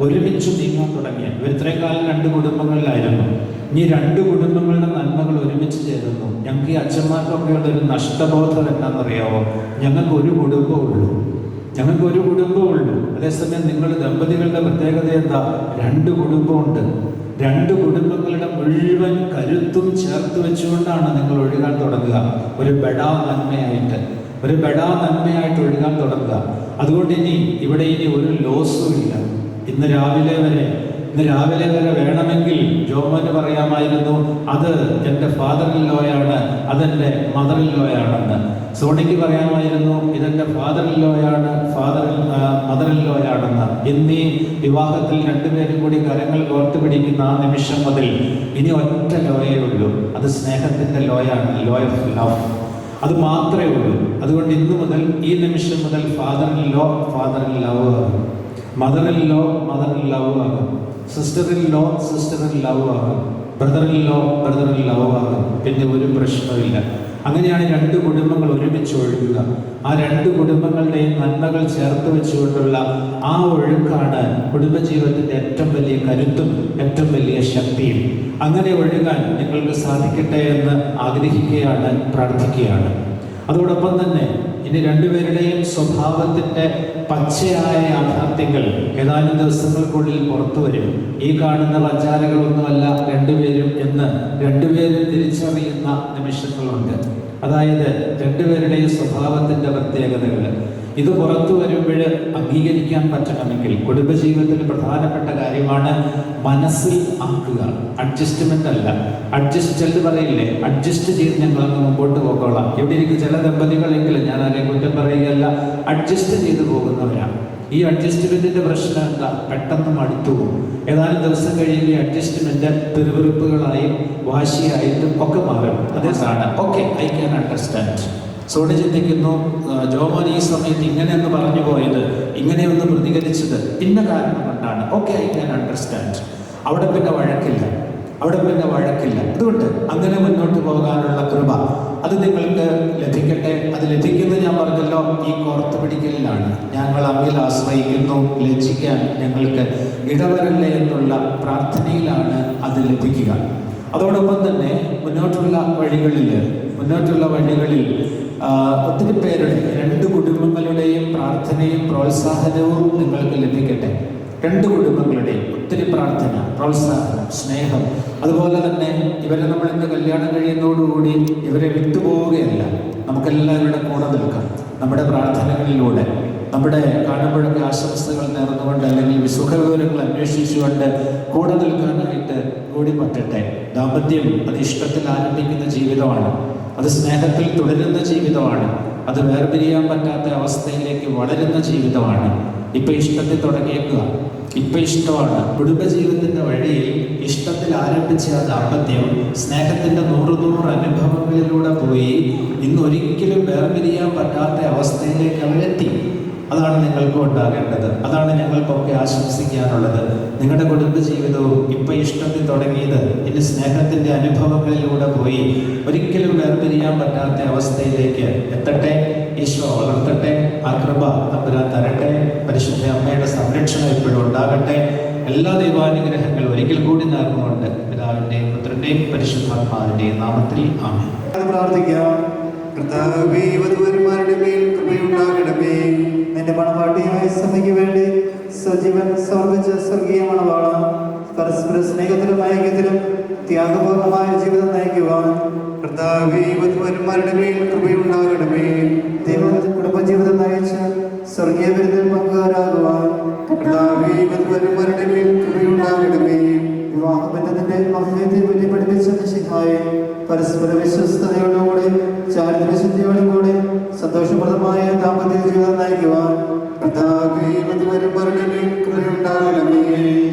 ഒരുമിച്ച് നീങ്ങാൻ തുടങ്ങിയാണ്. ഇത്രയും കാലം 2 കുടുംബങ്ങളിലായിരുന്നു. ഇനി 2 കുടുംബങ്ങളുടെ നന്മകൾ ഒരുമിച്ച് ചേരുന്നു. ഞങ്ങൾക്ക് ഈ അച്ഛന്മാർക്കൊക്കെ ഉള്ളൊരു നഷ്ടബോധം എന്താണെന്നറിയാമോ? ഞങ്ങൾക്ക് ഒരു കുടുംബമുള്ളൂ. അതേസമയം നിങ്ങൾ ദമ്പതികളുടെ പ്രത്യേകത എന്താ? 2 കുടുംബമുണ്ട്. 2 കുടുംബങ്ങളുടെ മുഴുവൻ കരുത്തും ചേർത്ത് വെച്ചുകൊണ്ടാണ് നിങ്ങൾ ഒഴുകാൻ തുടങ്ങുക. ഒരു ബെഡാ നന്മയായിട്ട് ഒഴുകാൻ തുടങ്ങുക. അതുകൊണ്ട് ഇവിടെ ഒരു ലോസും ഇല്ല. ഇന്ന് രാവിലെ വരെ വേണമെങ്കിൽ ജോമോന് പറയാമായിരുന്നു, അത് എൻ്റെ ഫാദർ ഇൻ ലോയാണ്, അതെൻ്റെ മദർ ഇൻ ലോയാണെന്ന്. സോണിക്ക് പറയാമായിരുന്നു, ഇതെൻ്റെ ഫാദർ ഇൻ ലോയാണ്, മദർ ഇൻ ലോയാണെന്ന്. ഇന്നീ വിവാഹത്തിൽ 2 പേരും കൂടി കരങ്ങൾ കോർത്ത് പിടിക്കുന്ന ആ നിമിഷം മുതൽ ഇനി ഒറ്റ ലോയേ ഉള്ളൂ. അത് സ്നേഹത്തിൻ്റെ ലോയാണ്, ലോ ഓഫ് ലവ്. അത് മാത്രമേ ഉള്ളൂ. അതുകൊണ്ട് ഇന്ന് മുതൽ, ഈ നിമിഷം മുതൽ ഫാദർ ഇൻ ലോ ആകും, മദർ ഇൻ ലോ ആകും, സിസ്റ്റർ ഇൻ ലവ് ആകും, ബ്രദർ ഇൻ ലവ് ആകും. പിന്നെ ഒരു പ്രശ്നമില്ല. അങ്ങനെയാണ് 2 കുടുംബങ്ങൾ ഒരുമിച്ച് ഒഴുകുക. ആ 2 കുടുംബങ്ങളുടെയും നന്മകൾ ചേർത്ത് വെച്ചുകൊണ്ടുള്ള ആ ഒഴുക്കാണ് കുടുംബജീവിതത്തിൻ്റെ ഏറ്റവും വലിയ കരുത്തും ഏറ്റവും വലിയ ശക്തിയും. അങ്ങനെ ഒഴുകാൻ നിങ്ങൾക്ക് സാധിക്കട്ടെ എന്ന് ആഗ്രഹിക്കുകയാണ്, പ്രാർത്ഥിക്കുകയാണ്. അതോടൊപ്പം തന്നെ ഇനി 2 പേരുടെയും സ്വഭാവത്തിൻ്റെ പച്ചയായ യാഥാർത്ഥ്യങ്ങൾ ഏതാനും ദിവസങ്ങൾക്കുള്ളിൽ പുറത്തു വരും. ഈ കാണുന്ന വഞ്ചാരകളൊന്നുമല്ല 2 പേരും എന്ന് 2 പേരും തിരിച്ചറിയുന്ന നിമിഷങ്ങളുണ്ട്. അതായത് 2 പേരുടെയും സ്വഭാവത്തിൻ്റെ പ്രത്യേകതകൾ ഇത് പുറത്തു വരുമ്പോൾ അംഗീകരിക്കാൻ പറ്റണമെങ്കിൽ കുടുംബജീവിതത്തിൽ പ്രധാനപ്പെട്ട കാര്യമാണ് മനസ്സിൽ ആക്കുക. അഡ്ജസ്റ്റ്മെന്റ് അല്ല, അഡ്ജസ്റ്റ് പറയില്ലേ, അഡ്ജസ്റ്റ് ചെയ്ത് ഞങ്ങളങ്ങ് മുമ്പോട്ട് പോകോളാം. ഇവിടെ ഇരിക്കും ചില ദമ്പതികളെങ്കിലും, ഞാൻ ആരെയും കുറ്റം പറയുകയല്ല, അഡ്ജസ്റ്റ് ചെയ്ത് പോകുന്നവരാണ്. ഈ അഡ്ജസ്റ്റ്മെന്റിന്റെ പ്രശ്നം എന്താ? പെട്ടെന്ന് മടുത്തു പോകും. ഏതാനും ദിവസം കഴിയുമ്പോൾ ഈ അഡ്ജസ്റ്റ്മെന്റ് പിറുപിറുപ്പുകളായും വാശിയായിട്ടും ഒക്കെ മാറും. അതേതാണ് okay, I can understand. Sony ചിന്തിക്കുന്നു, ജോമോൻ ഈ സമയത്ത് ഇങ്ങനെയൊന്ന് പറഞ്ഞു പോയത്, ഇങ്ങനെയൊന്ന് പ്രതികരിച്ചത് ഇന്ന കാരണം കൊണ്ടാണ്. Okay, I can understand. അവിടെ പിന്നെ വഴക്കില്ല. അതുകൊണ്ട് അങ്ങനെ മുന്നോട്ട് പോകാനുള്ള കൃപ അത് നിങ്ങൾക്ക് ലഭിക്കട്ടെ. അത് ലഭിക്കുന്നത് ഞാൻ പറഞ്ഞല്ലോ, ഈ കോർത്ത് പിടിക്കലിലാണ്. ഞങ്ങൾ അങ്ങിൽ ആശ്രയിക്കുന്നു, ലജ്ജിക്കാൻ ഞങ്ങൾക്ക് ഇടവരല്ലേ എന്നുള്ള പ്രാർത്ഥനയിലാണ് അത് ലഭിക്കുക. അതോടൊപ്പം തന്നെ മുന്നോട്ടുള്ള വഴികളിൽ ഒത്തിരി പേരുടെ 2 കുടുംബങ്ങളുടെയും പ്രാർത്ഥനയും പ്രോത്സാഹനവും നിങ്ങൾക്ക് ലഭിക്കട്ടെ. 2 കുടുംബങ്ങളുടെയും ഒത്തിരി പ്രാർത്ഥന, പ്രോത്സാഹനം, സ്നേഹം. അതുപോലെ തന്നെ ഇവരെ നമ്മൾ ഇന്ന് കല്യാണം കഴിയുന്നതോടുകൂടി ഇവരെ വിട്ടുപോവുകയല്ല. നമുക്കെല്ലാവരുടെ കൂടെ നിൽക്കാം. നമ്മുടെ പ്രാർത്ഥനകളിലൂടെ, നമ്മുടെ കാണുമ്പോഴൊക്കെ ആശംസകൾ നേർന്നുകൊണ്ട് അല്ലെങ്കിൽ സുഖവിവരങ്ങൾ അന്വേഷിച്ചുകൊണ്ട് കൂടെ നിൽക്കാനായിട്ട് കൂടി പറ്റട്ടെ. ദാമ്പത്യം അത് ഇഷ്ടത്തിൽ ആരംഭിക്കുന്ന ജീവിതമാണ്. അത് സ്നേഹത്തിൽ തുടരുന്ന ജീവിതമാണ്. അത് വേർപിരിയാൻ പറ്റാത്ത അവസ്ഥയിലേക്ക് വളരുന്ന ജീവിതമാണ്. ഇപ്പം ഇഷ്ടത്തിൽ തുടങ്ങിയേക്കുക, ഇപ്പം ഇഷ്ടമാണ്. കുടുംബജീവിതത്തിൻ്റെ വഴിയിൽ ഇഷ്ടത്തിൽ ആരംഭിച്ച ആ ദാമ്പത്യം സ്നേഹത്തിൻ്റെ 100 അനുഭവങ്ങളിലൂടെ പോയി ഇന്നൊരിക്കലും വേർപിരിയാൻ പറ്റാത്ത അവസ്ഥയിലേക്ക് അവരെത്തി. അതാണ് നിങ്ങൾക്കും ഉണ്ടാകേണ്ടത്. അതാണ് ഞങ്ങൾക്കൊക്കെ ആശംസിക്കാനുള്ളത്. നിങ്ങളുടെ കുടുംബജീവിതവും ഇപ്പം ഇഷ്ടത്തിൽ തുടങ്ങിയത് ഇനി സ്നേഹത്തിൻ്റെ അനുഭവങ്ങളിലൂടെ പോയി ഒരിക്കലും വേർപിരിയാൻ പറ്റാത്ത അവസ്ഥയിലേക്ക് എത്തട്ടെ. ഈശോ വളർത്തട്ടെ. ആ കൃപ തമ്പുരാൻ തരട്ടെ. പരിശുദ്ധ അമ്മയുടെ സംരക്ഷണം എപ്പോഴും ഉണ്ടാകട്ടെ. എല്ലാ ദൈവാനുഗ്രഹങ്ങളും ഒരിക്കൽ കൂടി നേർന്നുകൊണ്ട് പിതാവിൻ്റെയും പുത്രൻ്റെയും പരിശുദ്ധാത്മാവിൻ്റെയും നാമത്തിൽ ആമേൻ. പ്രാർത്ഥിക്കാം. കർത്താവേ, വധൂവരന്മാരുടെ മേൽ കൃപയുണ്ടാകണമേ. നിന്റെ മണവാട്ടിയായ സഭയ്ക്ക് വേണ്ടി സജീവൻ സമർപ്പിച്ച സ്വർഗീയ മണവാള, പരസ്പര സ്നേഹത്തിലും ഐക്യത്തിലും ത്യാഗപൂർണമായ ജീവിതം നയിക്കുവാൻ കർത്താവേ, വധൂവരന്മാരുടെ മേൽ കൃപയുണ്ടാകണമേ. കുടുംബജീവിതം നയിച്ച് സ്വർഗീയ വിരുന്നിൽ പങ്കുകാരാകുവാൻ കർത്താവേ, വധൂവരന്മാരുടെ മേൽ കൃപയുണ്ടാകണമേ. വിവാഹബന്ധത്തിന്റെ മഹത്വത്തെ പറ്റി പഠിപ്പിച്ച മിശിഹായെ പരസ്പര വിശ്വസ്തയോടുകൂടി ചാരിത്രശുദ്ധിയോടും കൂടി സന്തോഷപ്രദമായ ദാമ്പത്യ ജീവിതം നയിക്കുവാൻ കർത്താവേ, വധൂവരന്മാരുടെ മേൽ കൃപയുണ്ടാകണമേ.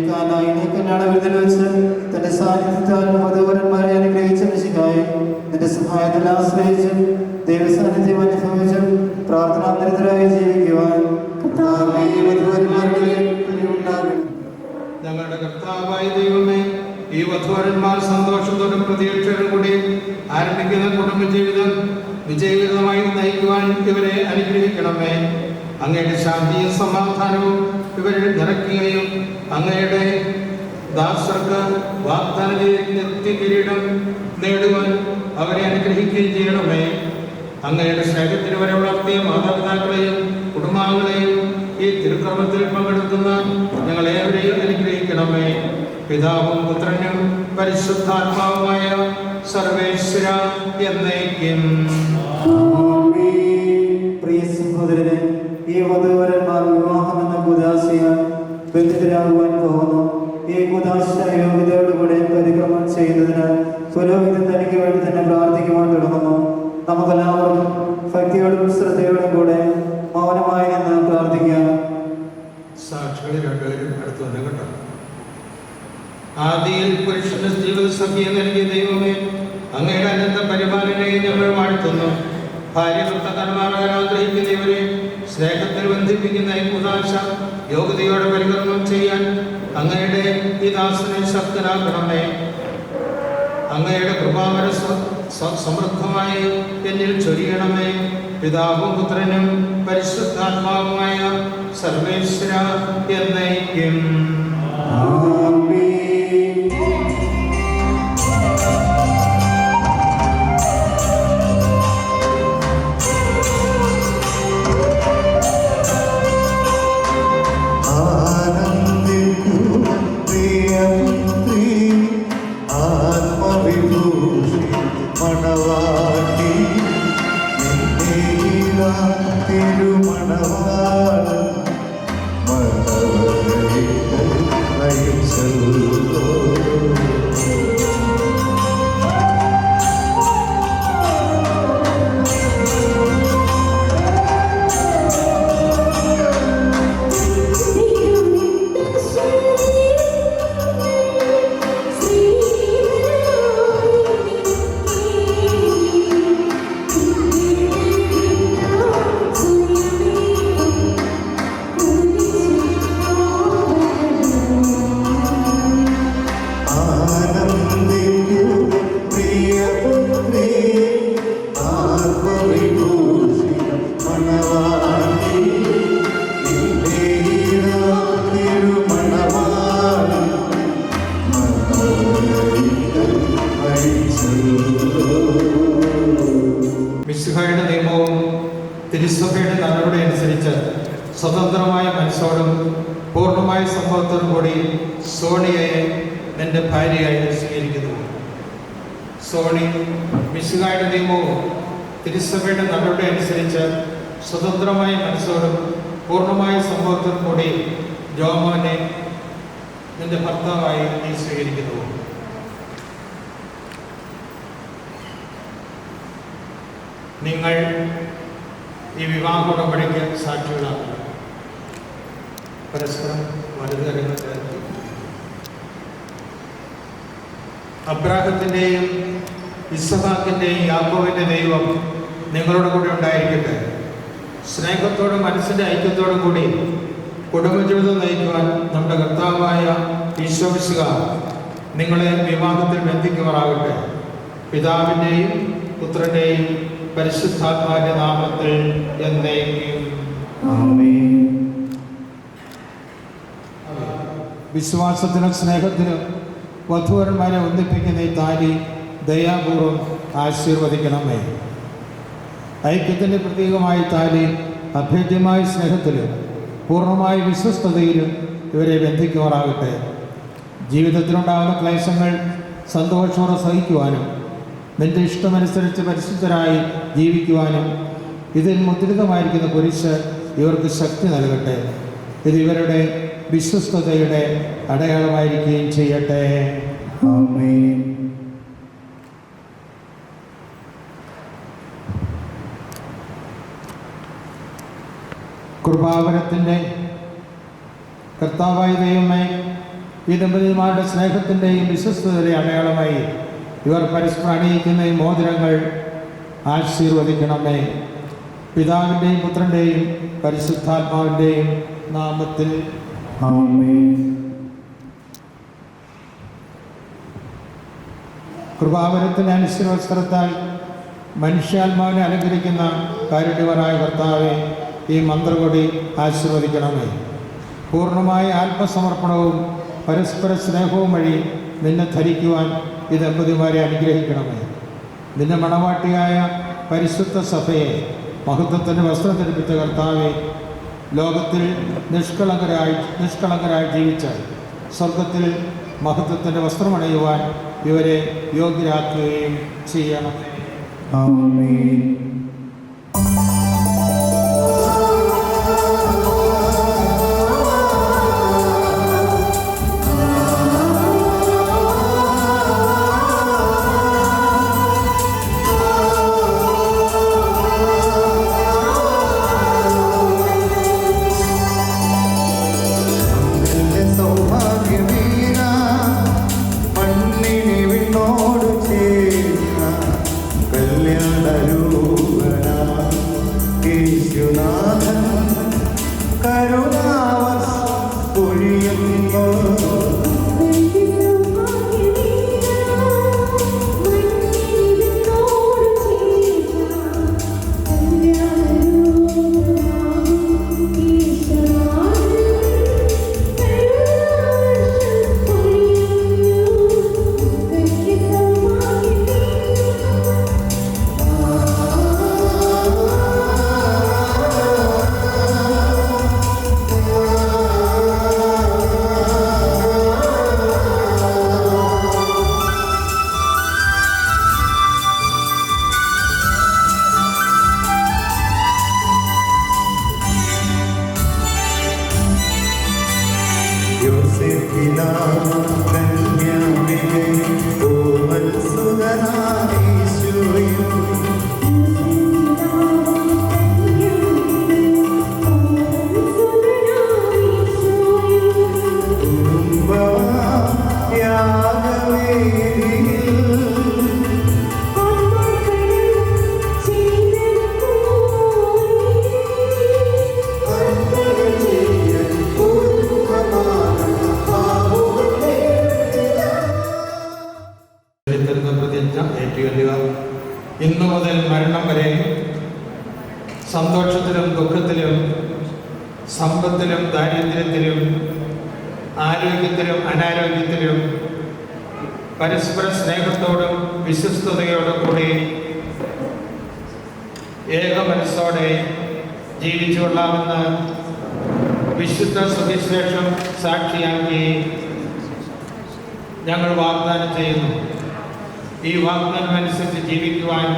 കാനായിലെ കല്യാണ വിരുന്നിൽ വെച്ച് തന്റെ സാന്നിധ്യത്താൽ വധൂവരന്മാരെ അനുഗ്രഹിച്ച മിശിഹായെ നിന്റെ സഹായത്തിൽ ആശ്രയിച്ചും ദൈവസാന്നിധ്യം അനുഭവിച്ചും പ്രാർത്ഥനാനിരതരായി ജീവിക്കുവാൻ കർത്താവേ, വധൂവരന്മാരുടെ മേൽ കൃപയുണ്ടാകണമേ. ഞങ്ങളുടെ കർത്താവായ ദൈവമേ, ഈ വധൂവരന്മാർ സന്തോഷത്തോടും പ്രതീക്ഷയോടും കൂടി ആരംഭിക്കുന്ന കുടുംബജീവിതം വിജയകരമായി നയിക്കുവാൻ ഇവരെ അനുഗ്രഹിക്കണമേ. അങ്ങയുടെ ശാന്തിയും സമാധാനവും ഇവരെ നിറയ്ക്കുകയും അങ്ങയുടെ ദാസർക്ക് വാഗ്ദാന നിത്യകിരീടം നേടുവാൻ അവരെ അനുഗ്രഹിക്കുകയും ചെയ്യണമേ. അങ്ങയുടെ സ്നേഹത്തിന് വരെ വളർത്തിയ മാതാപിതാക്കളെയും കുടുംബാംഗങ്ങളെയും ഈ തിരുക്രമത്തിൽ പങ്കെടുക്കുന്ന ഞങ്ങളേവരെയും അനുഗ്രഹിക്കണമേ. പിതാവും പുത്രനും പരിശുദ്ധാത്മാവുമായ സർവേശ്വര എന്നേക്കും. പ്രിയ സഹോദരനെ, ഈ വധൂവരന്മാർ വിവാഹം എന്ന കൂദാശയാൽ ബന്ധിതരാകുവാൻ പോകുന്നു. ഈ കൂദാശ യോഗ്യതയോടുകൂടെ പരിക്രമം ചെയ്യുന്നതിന് പുരോഹിതൻ തനിക്ക് വേണ്ടി തന്നെ പ്രാർത്ഥിക്കുവാൻ തുടങ്ങുന്നു. നമുക്കെല്ലാവർക്കും ഭക്തിയോടും ശ്രദ്ധയോടും കൂടെ മൗനമായി നിന്ന് പ്രാർത്ഥിക്കാം. സാക്ഷികൾ രണ്ടുപേരും അടുത്ത് വന്നു കേട്ടോ. ആദിയിൽ പുരുഷന് ജീവിത സഖ്യ നൽകിയ ദൈവമേ, അങ്ങയുടെ അനന്ത പരിപാലനയെ ഞങ്ങൾ വാഴ്ത്തുന്നു. ഭാര്യ ഭർത്താക്കന്മാരാൽ ആഗ്രഹിക്കുന്നവരെ സ്നേഹത്തിൽ ബന്ധിപ്പിക്കുന്ന ഈ കൂദാശ യോഗ്യതയോടെ പരികർമ്മം ചെയ്യാൻ അങ്ങയുടെ ഈ ദാസനെ ശക്തനാക്കണമേ. അങ്ങയുടെ കൃപാവര സമൃദ്ധമായി എന്നിൽ ചൊരിയണമേ. പിതാവും പുത്രനും പരിശുദ്ധാത്മാവുമായ സർവേശ്വര എന്നേക്കും. മിശിഹായുടെ നിയമവും തിരുസഭയുടെ നടപടി അനുസരിച്ച് സ്വതന്ത്രമായ മനസ്സോടും പൂർണ്ണമായ സംഭവത്തോടും കൂടി സോണിയയെ എൻ്റെ ഭാര്യയായി സ്വീകരിക്കുന്നു. സോണി മിശിഹായുടെ നിയമവും തിരുസഭയുടെ നടപടി അനുസരിച്ച് സ്വതന്ത്രമായ മനസ്സോടും പൂർണ്ണമായ സംഭവത്തോടും കൂടി ജോമോനെ എൻ്റെ ഭർത്താവായി നീ സ്വീകരിക്കുന്നു. നിങ്ങൾ ഈ വിവാഹ ഉടമ്പടിക്ക് സാക്ഷികളാക്കുക. പരസ്പരം വലുതരങ്ങൾ ചേർത്ത് അബ്രാഹത്തിൻ്റെയും ഇസ്ഹാക്കിൻ്റെയും യാക്കോബിൻ്റെ ദൈവം നിങ്ങളുടെ കൂടെ ഉണ്ടായിരിക്കട്ടെ. സ്നേഹത്തോടും മനസ്സിൻ്റെ ഐക്യത്തോടും കൂടി കുടുംബജീവിതം നയിക്കുവാൻ നമ്മുടെ കർത്താവായ ഈശോ മിശിഹ നിങ്ങളെ വിവാഹത്തിൽ ബന്ധിക്കുമാറാകട്ടെ. പിതാവിൻ്റെയും പുത്രൻ്റെയും പരിശുദ്ധാത്മാവിൻ്റെ നാമത്തിൽ എന്നേക്കും. വിശ്വാസത്തിനും സ്നേഹത്തിനും വധുവരന്മാരെ ഒന്നിപ്പിക്കുന്ന ഈ താലി ദയാപൂർവം ആശീർവദിക്കണമേ. ഐക്യത്തിൻ്റെ പ്രതീകമായ താലി അഭേദ്യമായ സ്നേഹത്തിലും പൂർണ്ണമായ വിശ്വസ്തതയിലും ഇവരെ ബന്ധിക്കുമാറാകട്ടെ. ജീവിതത്തിലുണ്ടാകുന്ന ക്ലേശങ്ങൾ സന്തോഷത്തോടെ സഹിക്കുവാനും നിന്റെ ഇഷ്ടമനുസരിച്ച് പരിശുദ്ധരായി ജീവിക്കുവാനും ഇതിൽ മുദ്രിതമായിരിക്കുന്ന കുരിശ് ഇവർക്ക് ശക്തി നൽകട്ടെ. ഇത് ഇവരുടെ വിശ്വസ്തതയുടെ അടയാളമായിരിക്കുകയും ചെയ്യട്ടെ. ആമേൻ. കൃപാവരത്തിൻ്റെ കർത്താവായ ദൈവമേ, ഈ ദമ്പതിമാരുടെ സ്നേഹത്തിൻ്റെയും വിശ്വസ്തതയുടെ അടയാളമായി ഇവർ പരസ്പരം അണിയിക്കുന്ന ഈ മോതിരങ്ങൾ ആശീർവദിക്കണമേ. പിതാവിൻ്റെയും പുത്രൻ്റെയും പരിശുദ്ധാത്മാവിൻ്റെയും നാമത്തിൽ ആമേൻ. കൃപാവരത്തിൻ്റെ അനുസരണവസ്ത്രത്താൽ മനുഷ്യാത്മാവിനെ അലങ്കരിക്കുന്ന കാരുണ്യവനായ കർത്താവെ, ഈ മന്ത്രകൊടി ആശീർവദിക്കണമേ. പൂർണ്ണമായ ആത്മസമർപ്പണവും പരസ്പര സ്നേഹവും വഴി നിന്നെ ധരിക്കുവാൻ ഈ ദമ്പതിമാരെ അനുഗ്രഹിക്കണമേ. നിന്റെ മണവാട്ടിയായ പരിശുദ്ധ സഭയെ മഹത്വത്തിൻ്റെ വസ്ത്രം ധരിപ്പിച്ച കർത്താവെ, ലോകത്തിൽ നിഷ്കളങ്കരായി ജീവിച്ച സ്വർഗത്തിൽ മഹത്വത്തിൻ്റെ വസ്ത്രമണിയുവാൻ ഇവരെ യോഗ്യരാക്കുകയും ചെയ്യണമേ. ആമേൻ. ഇന്നു മുതൽ മരണം വരെ സന്തോഷത്തിലും ദുഃഖത്തിലും സമ്പത്തിലും ദാരിദ്ര്യത്തിലും ആരോഗ്യത്തിലും അനാരോഗ്യത്തിലും പരസ്പര സ്നേഹത്തോടും വിശ്വസ്തയോടും കൂടി ഏക മനസ്സോടെ ജീവിച്ചു കൊള്ളാമെന്ന് വിശുദ്ധ സുവിശേഷം സാക്ഷിയാക്കി ഞങ്ങൾ വാഗ്ദാനം ചെയ്യുന്നു. ഈ വാഗ്ദാനം അനുസരിച്ച് ജീവിക്കുവാൻ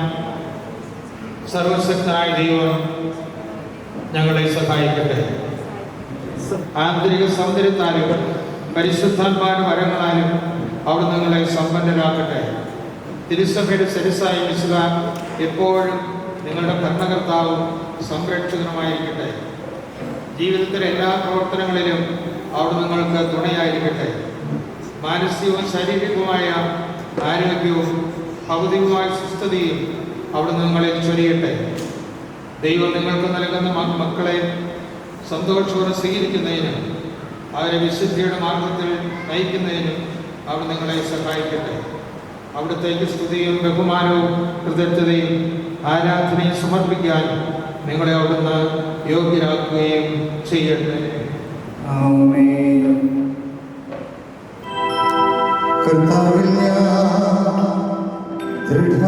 സർവശക്തനായ ദൈവം ഞങ്ങളെ സഹായിക്കട്ടെ. ആന്തരിക സൗന്ദര്യത്താലും പരിശുദ്ധാത്മാവിന്റെ വരങ്ങളാലും അവിടെ നിങ്ങളെ സമ്പന്നരാക്കട്ടെ. തിരുസഭയുടെ ശിരസ്സായ മിശിഹ എപ്പോഴും നിങ്ങളുടെ ഭരണകർത്താവും സംരക്ഷകനുമായിരിക്കട്ടെ. ജീവിതത്തിലെ എല്ലാ പ്രവർത്തനങ്ങളിലും അവിടെ നിങ്ങൾക്ക് തുണയായിരിക്കട്ടെ. മാനസികവും ശാരീരികവുമായ ആരോഗ്യവും ഭൗതികമായ സുസ്ഥിതിയും അവിടെ നിങ്ങളെ ചൊരിയട്ടെ. ദൈവം നിങ്ങൾക്ക് നൽകുന്ന മക്കളെ സന്തോഷത്തോടെ സ്വീകരിക്കുന്നതിനും അവരെ വിശുദ്ധിയുടെ മാർഗത്തിൽ നയിക്കുന്നതിനും അവിടെ നിങ്ങളെ സഹായിക്കട്ടെ. അവിടുത്തേക്ക് സ്തുതിയും ബഹുമാനവും കൃതജ്ഞതയും ആരാധനയും സമർപ്പിക്കാൻ നിങ്ങളെ അവിടുന്ന് യോഗ്യരാക്കുകയും ചെയ്യട്ടെ. കർത്താവിൽ ഞാൻ ദൃഢ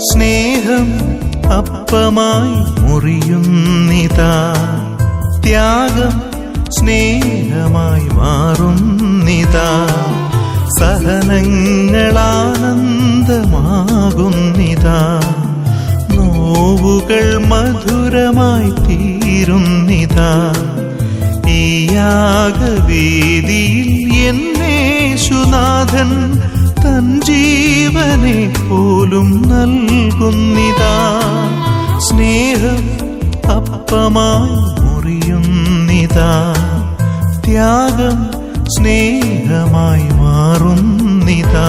സ്നേഹം അപ്പമായി മുറിയുന്നിതാ, ത്യാഗം സ്നേഹമായി മാറുന്നിതാ, സഹനങ്ങളാനന്ദമാകുന്നിതാ, നോവുകൾ മധുരമായി തീരുന്നിതാ. ഈ യാഗവേദിയിൽ എന്നേശുനാഥൻ തൻ ജീവനെ പോലും നൽകുന്നിതാ. സ്നേഹം അപ്പമായി മുറിയുന്നിതാ, ത്യാഗം സ്നേഹമായി മാറുന്നിതാ,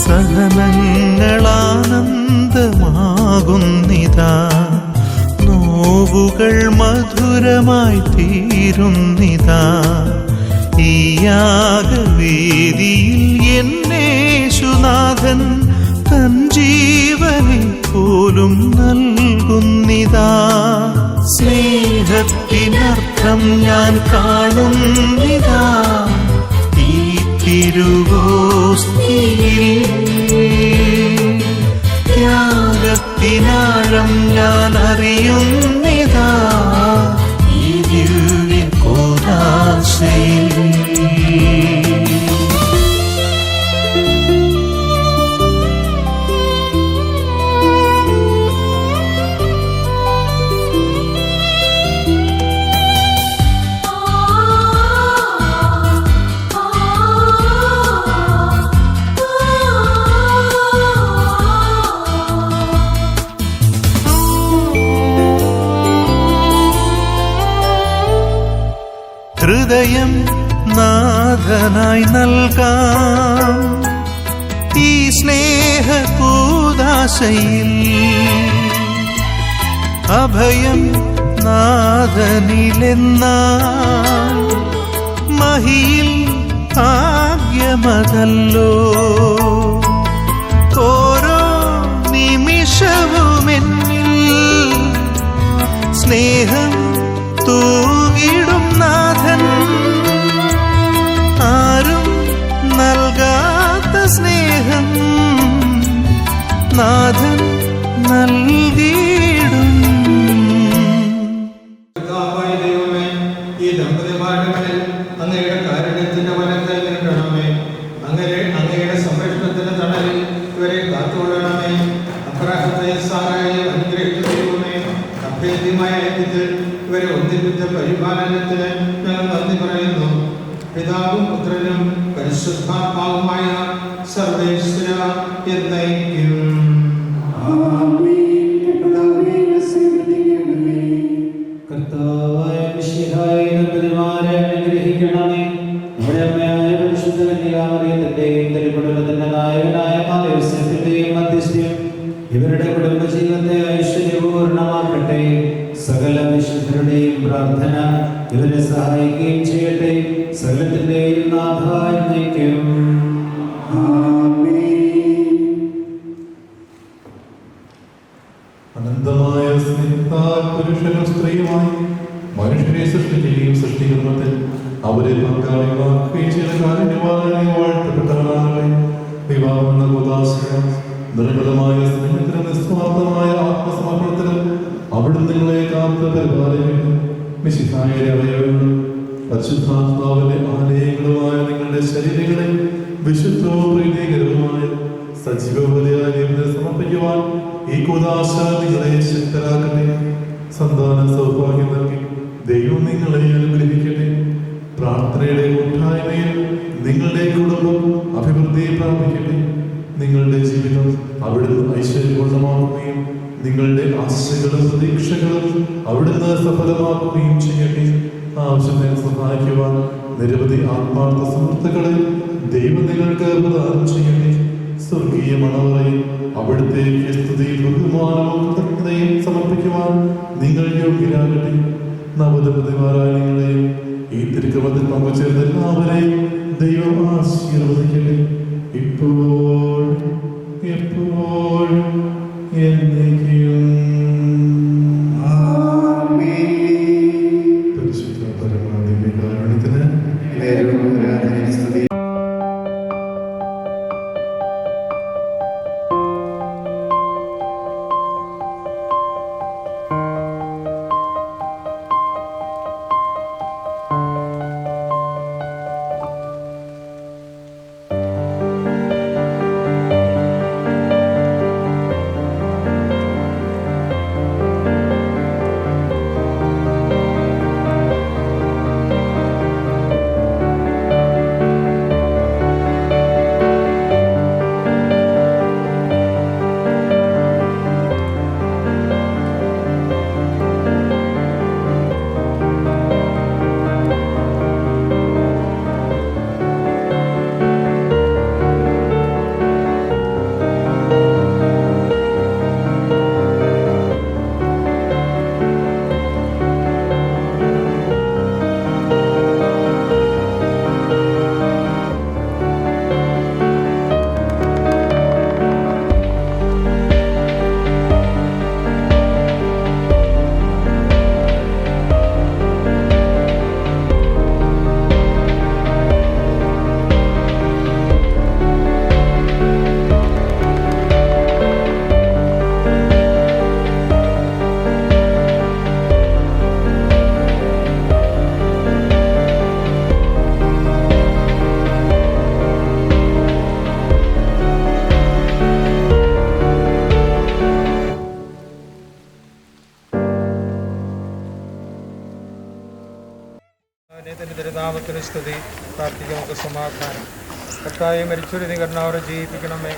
സഹനങ്ങളാനന്ദമാകുന്നിതാ, നോവുകൾ മധുരമായി തീരുന്നിതാ. ഈ യാഗവേദിയിൽ എന്നേശുനാഥൻ തൻ ജീവനെ പോലും നൽകുന്നിതാ. സ്നേഹത്തിനർത്ഥം ഞാൻ കാണുന്നിതാ ഈ തിരുവോസ്തിയിൽ, ത്യാഗത്തിനാഴം ഞാൻ അറിയുന്നിതാ ഈ ദിവ്യ കൂദാശയിൽ. ഹൃദയം നാഥനായി നൽകാം ഈ സ്നേഹകൂദാശയിൽ, അഭയം നാഥനിലെന്നാൽ മഹിയിൽ ഭാഗ്യമതല്ലോ. ഓരോ നിമിഷവുമെന്നിൽ സ്നേഹം തൂകിടും നാഥൻ, ആരും നൽകാത്ത സ്നേഹം നാഥൻ നൽകിയിടും. ദൈവമേ, ഈ ദമ്പതിമാരുടെ അങ്ങയുടെ സമാധാനത്തിന് ഞങ്ങൾ നന്ദി പറയുന്നു. പിതാവും പുത്രനും പരിശുദ്ധാത്മാവുമായ സർവേശ്വര എന്നേക്കും. കർത്താവായ മിശിഹായ നമ്പതിമാരെ അനുഗ്രഹിക്കണമേ. നമ്മുടെ അമ്മയായ പരിശുദ്ധ കന്യകാമറിയത്തിന്റെയും തിരുക്കുടുംബത്തിന്റെ നായകനായ യോസേഫിന്റെയും മധ്യസ്ഥ്യം ഇവരുടെ കുടുംബജീവിതത്തെ ഐശ്വര്യപൂർണമാക്കട്ടെ. സകല വിശുദ്ധരുടെയും പ്രാർത്ഥന ഇവരെ സഹായിക്കുകയും ചെയ്യട്ടെ. സകലത്തിന്റെയും നാഥായ എന്നേക്കും. അനന്തമായ സ്നേഹത്താൽ പുരുഷനും സ്ത്രീയുമായി മനുഷ്യരെ സൃഷ്ടിക്കുകയും സൃഷ്ടികർമ്മത്തിൽ അവരെ പങ്കാളികളാക്കുകയും ചെയ്ത കാരുണ്യവാനായ വാഴ്ത്തപ്പെട്ടവനാകട്ടെ. വിവാഹമെന്ന ഉദാസനം നിർമ്മലമായ സ്നേഹത്തിനും നിസ്വാർത്ഥമായ ആത്മസമർപ്പണത്തിനും അവിടുന്ന് നിങ്ങളെ കാത്ത് പരിപാലിക്കുന്നു. മിശിഹായുടെ അവയവങ്ങളും പരിശുദ്ധാത്മാവിന്റെ ആലയങ്ങളുമായ നിങ്ങളുടെ ശരീരങ്ങളെ വിശുദ്ധവും പ്രീതികരവുമായ സജീവബലിയായി സമർപ്പിക്കുവാൻ ഈ കൂദാശ നിങ്ങളെ ശക്തരാക്കട്ടെ. സന്താന സൗഭാഗ്യം നൽകി ദൈവം നിങ്ങളെ അനുഗ്രഹിക്കട്ടെ. പ്രാർത്ഥനയുടെ കൂട്ടായ്മയിൽ നിങ്ങളുടെ കുടുംബം അഭിവൃദ്ധി പ്രാപിക്കട്ടെ. നിങ്ങളുടെ ജീവിതം അവിടുന്ന് ഐശ്വര്യപൂർണ്ണമാക്കുകയും നിങ്ങളുടെ ആശകളും പ്രതീക്ഷകളും അവിടുന്ന് സഫലമാക്കുകയും ചെയ്യട്ടെ. ആവശ്യത്തെ സഹായിക്കുവാൻ നിരവധി ആത്മാർത്ഥ സുഹൃത്തുക്കളെ ദൈവം നിങ്ങൾക്ക് പ്രദാനം ചെയ്യട്ടെ. സ്വർഗീയ മണവറയിൽ അവിടുത്തേക്ക് സ്തുതിയും ബഹുമാനവും കൃതജ്ഞതയും സമർപ്പിക്കുവാൻ നിങ്ങൾ യോഗ്യരാകട്ടെ. നവദമ്പതിമാരായ നിങ്ങളെയും ഈ തിരുക്രമത്തിൽ പങ്കുചേർന്ന എല്ലാവരെയും ദൈവം ആശീർവദിക്കട്ടെ. ഇപ്പോൾ എപ്പോഴും എന്നേക്കും. പരിശുദ്ധ പരമാദിവ്യകാരുണ്യത്തിന് തിരുനാമത്തിന് സ്തുതി. പ്രാർത്ഥിക്കുക. സമാധാനം. കർത്താവേ, മരിച്ചൊരു കരുണാവരെ ജീവിപ്പിക്കണമേ.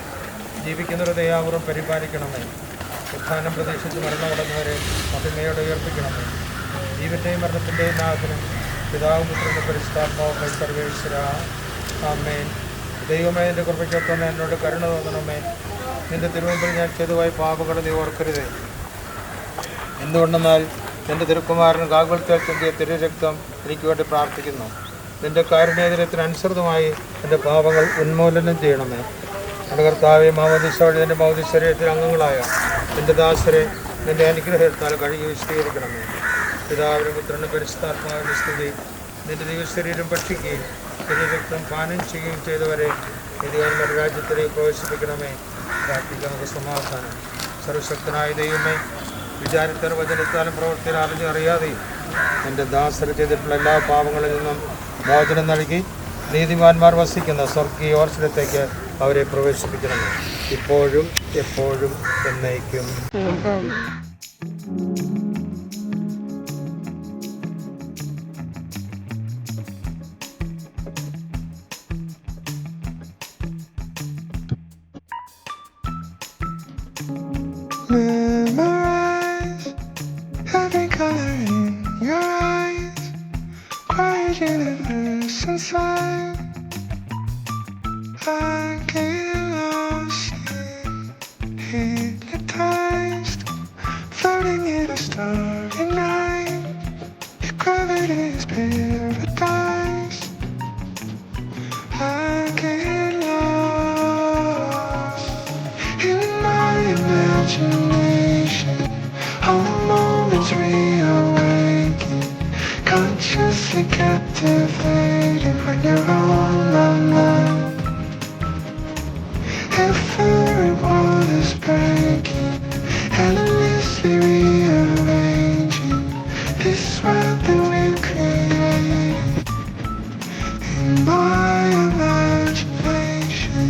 ജീവിക്കുന്നവരെ ദയാപൂർവ്വം പരിപാലിക്കണമേ. ഉത്ഥാനം പ്രതീക്ഷിച്ച് മരണം കടന്നവരെ മഹിമയോടെ ഉയർപ്പിക്കണമേ. ജീവന്റെയും മരണത്തിൻ്റെയും നാഥനും പിതാവും പുത്രനും പരിശുദ്ധാത്മാവുമായി സർവേശ്വര. ആമേൻ. ദൈവമേ, എൻ്റെ കൃപയ്ക്കൊപ്പം എന്നോട് കരുണ തോന്നണമേ. നിന്റെ തിരുമുമ്പിൽ ഞാൻ ചെയ്തുപോയ പാപങ്ങൾ നീ ഓർക്കരുതേ. എന്തുകൊണ്ടെന്നാൽ നിന്റെ തിരുക്കുമാരൻ ഗാഗുൽത്തേൽ ചിന്തിയ തിരുരക്തം എനിക്ക് വേണ്ടി പ്രാർത്ഥിക്കുന്നു. നിന്റെ കാരുണ്യത്തിനനുസൃതമായി എൻ്റെ പാപങ്ങൾ ഉന്മൂലനം ചെയ്യണമേ. എൻ്റെ കർത്താവെ, മാമോദീസ വഴി നിന്റെ മൗലിക ശരീരത്തിൽ അംഗങ്ങളായ നിന്റെ ദാസരെ നിന്റെ അനുഗ്രഹത്താൽ കഴുകി വിശദീകരിക്കണമേ. പിതാവിനും പുത്രനും പരിശുദ്ധാത്മാവിൻ്റെ സ്തുതി. നിന്റെ ദിവശരീരം ഭക്ഷിക്കുകയും തിരുരക്തം പാനം ചെയ്യുകയും ചെയ്തവരെ നിധികാരന്മാരുടെ രാജ്യത്തിലേക്ക് പ്രവേശിപ്പിക്കണമേ. പ്രാർത്ഥിക്കാനുള്ള സമാധാനം. സർവശക്തനായ ദൈവമേ, വിചാരത്താലും വചനത്താലും പ്രവർത്തിയാലും അറിഞ്ഞു അറിയാതെയും എൻ്റെ ദാസർ ചെയ്തിട്ടുള്ള എല്ലാ പാപങ്ങളിൽ നിന്നും മോചനം നൽകി നീതിമാന്മാർ വസിക്കുന്ന സ്വർഗീയ ഓർച്ചനത്തേക്ക് അവരെ പ്രവേശിപ്പിക്കണമേ. ഇപ്പോഴും എപ്പോഴും എന്നേക്കും. Memorize every color in your eyes. Quiet universe inside. I get lost and hypnotized, floating in a starry night. Your gravity is paradise. I get lost in my imagination. All the moments reawaken, consciously captivated when you're on my mind. Every wall is breaking, endlessly rearranging this world that we've created in my imagination.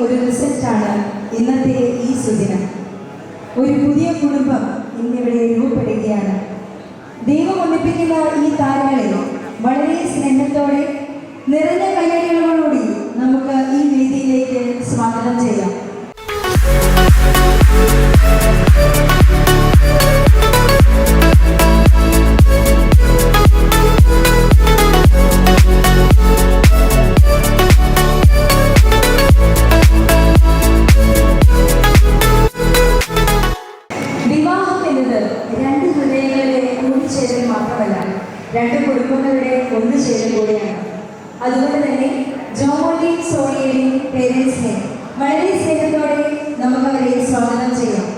ഒരു റിസൾട്ടാണ് ഇന്നത്തെ ഈ സുദിനം. ഒരു പുതിയ കുടുംബം ഇന്നിവിടെ രൂപപ്പെടുകയാണ്. ദൈവം ഒന്നിപ്പിക്കുന്ന ഈ താരങ്ങളെ വളരെ സ്നേഹത്തോടെ നിറഞ്ഞ കയ്യടികളോടുകൂടി നമുക്ക് ഈ വേദിയിലേക്ക് സ്വാഗതം ചെയ്യാം. രണ്ട് ഹൃദയങ്ങളുടെ കൂടിച്ചേരൽ മാത്രമല്ല, രണ്ട് കുടുംബങ്ങളുടെ ഒന്നുചേരൽ കൂടിയാണ്. അതുകൊണ്ട് തന്നെ ജോമോന്റെയും സോണിയയുടെയും പേരൻസിനെ വളരെ സ്നേഹത്തോടെ നമുക്കവരെ സ്വാഗതം ചെയ്യാം.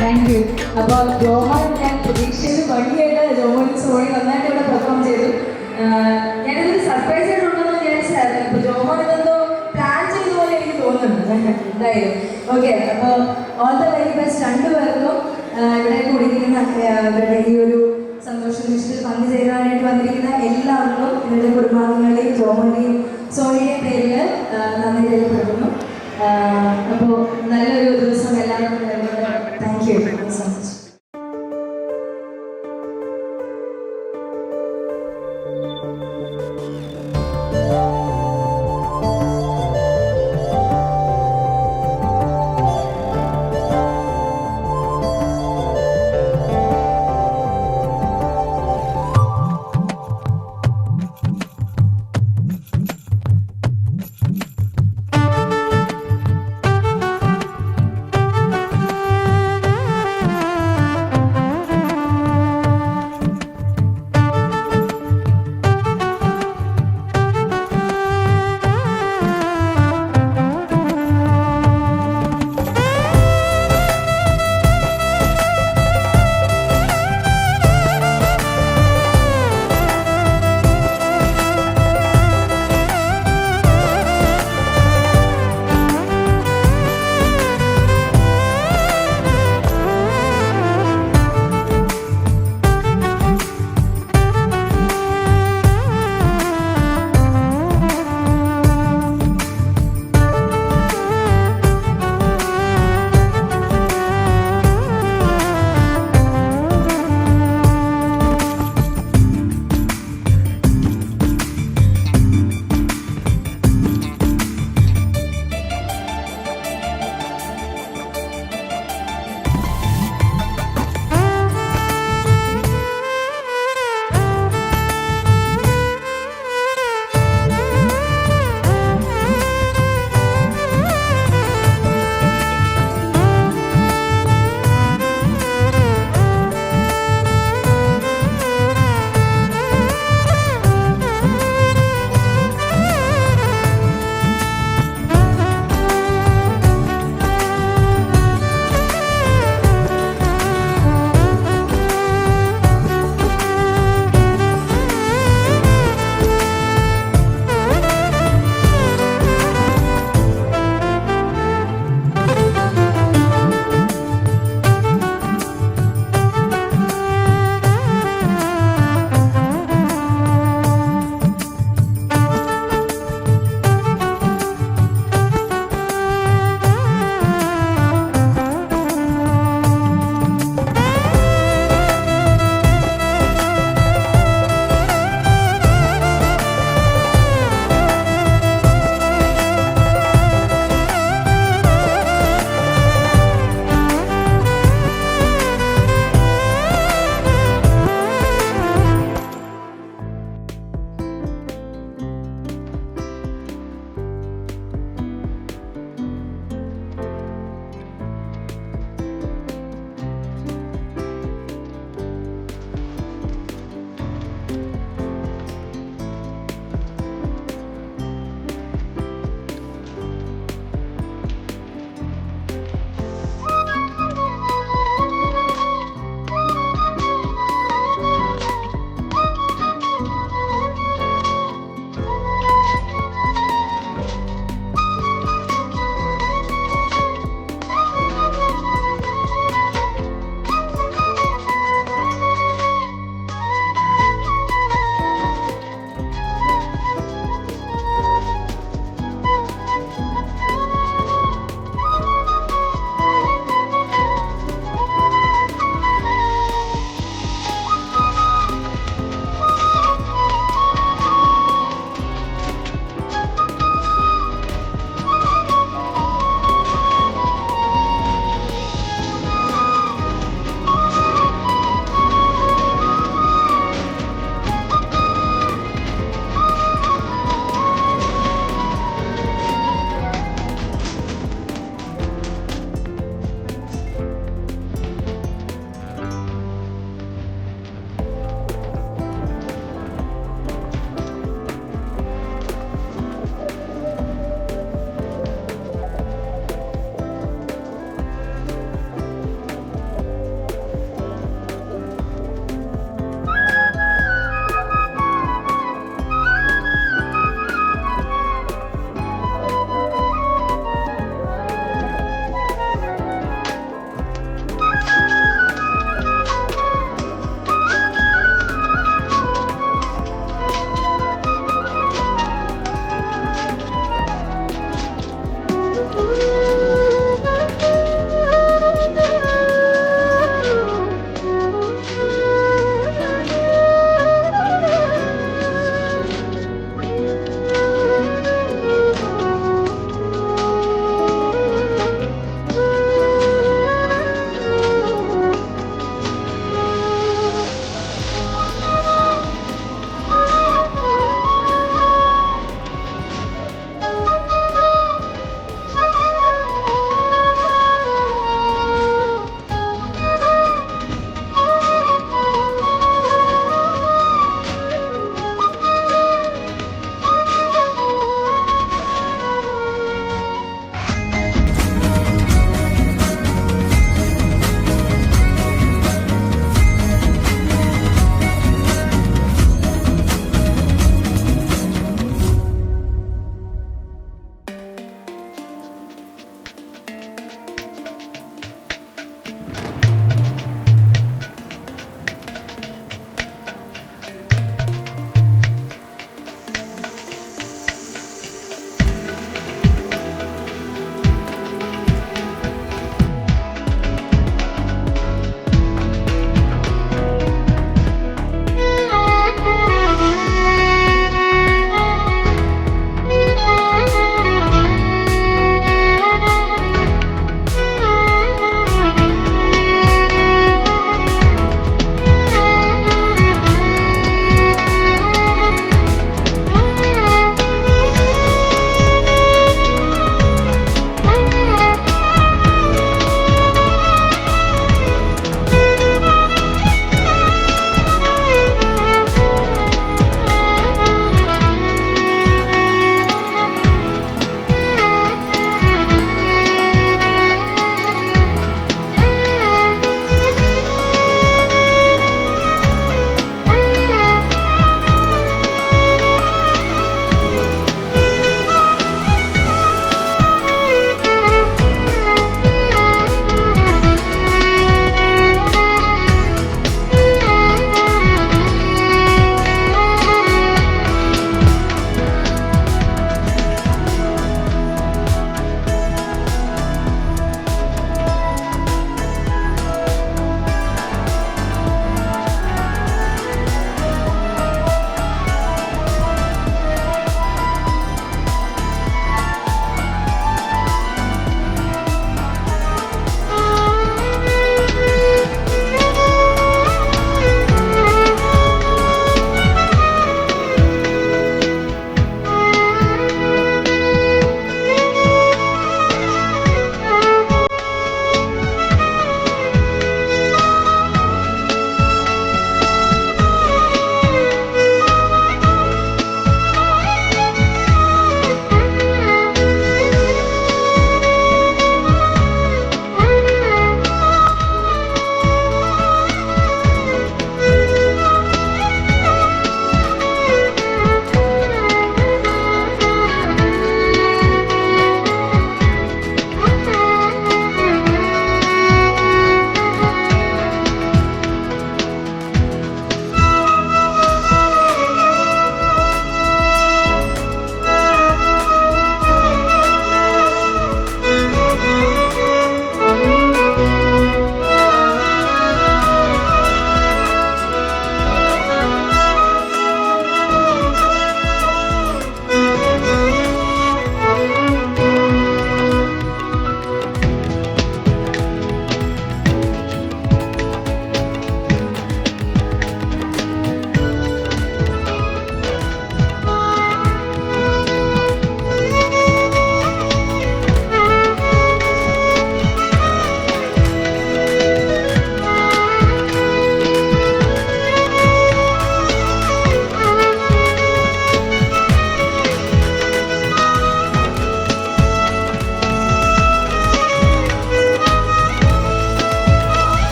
Thank you. അപ്പോൾ ജോമോൻ ഞാൻ പ്രതീക്ഷയിൽ വഴിയായിട്ട് ജോമോൻ സോണി നന്നായിട്ട് ഇവിടെ പെർഫോം ചെയ്തു. ഞാനിതൊരു സർപ്രൈസ് ആയിട്ടുണ്ടെന്ന് വിചാരിച്ചായിരുന്നു. ഇപ്പോൾ ജോമോൻ ഇതെന്തോ പ്ലാൻ ചെയ്ത പോലെ എനിക്ക് തോന്നുന്നുണ്ട് എന്തായാലും. ഓക്കെ, അപ്പോൾ ഓൾ ദ വെരി ബെസ്റ്റ് രണ്ടുപേർക്കും. ഇവിടെ കൂടിയിരിക്കുന്ന ഇവരുടെ ഈ ഒരു സന്തോഷ നിമിഷത്തിൽ പങ്കുചേരാനായിട്ട് വന്നിരിക്കുന്ന എല്ലാവർക്കും ഇവരുടെ കുടുംബാംഗങ്ങളുടെയും ജോമോൻ്റെയും സോണിയുടെയും പേരിൽ നന്ദി രേഖപ്പെടുത്തുന്നു. അപ്പോൾ നല്ലൊരു ദിവസം എല്ലാവർക്കും വരുന്നുണ്ട്. Thank you so much.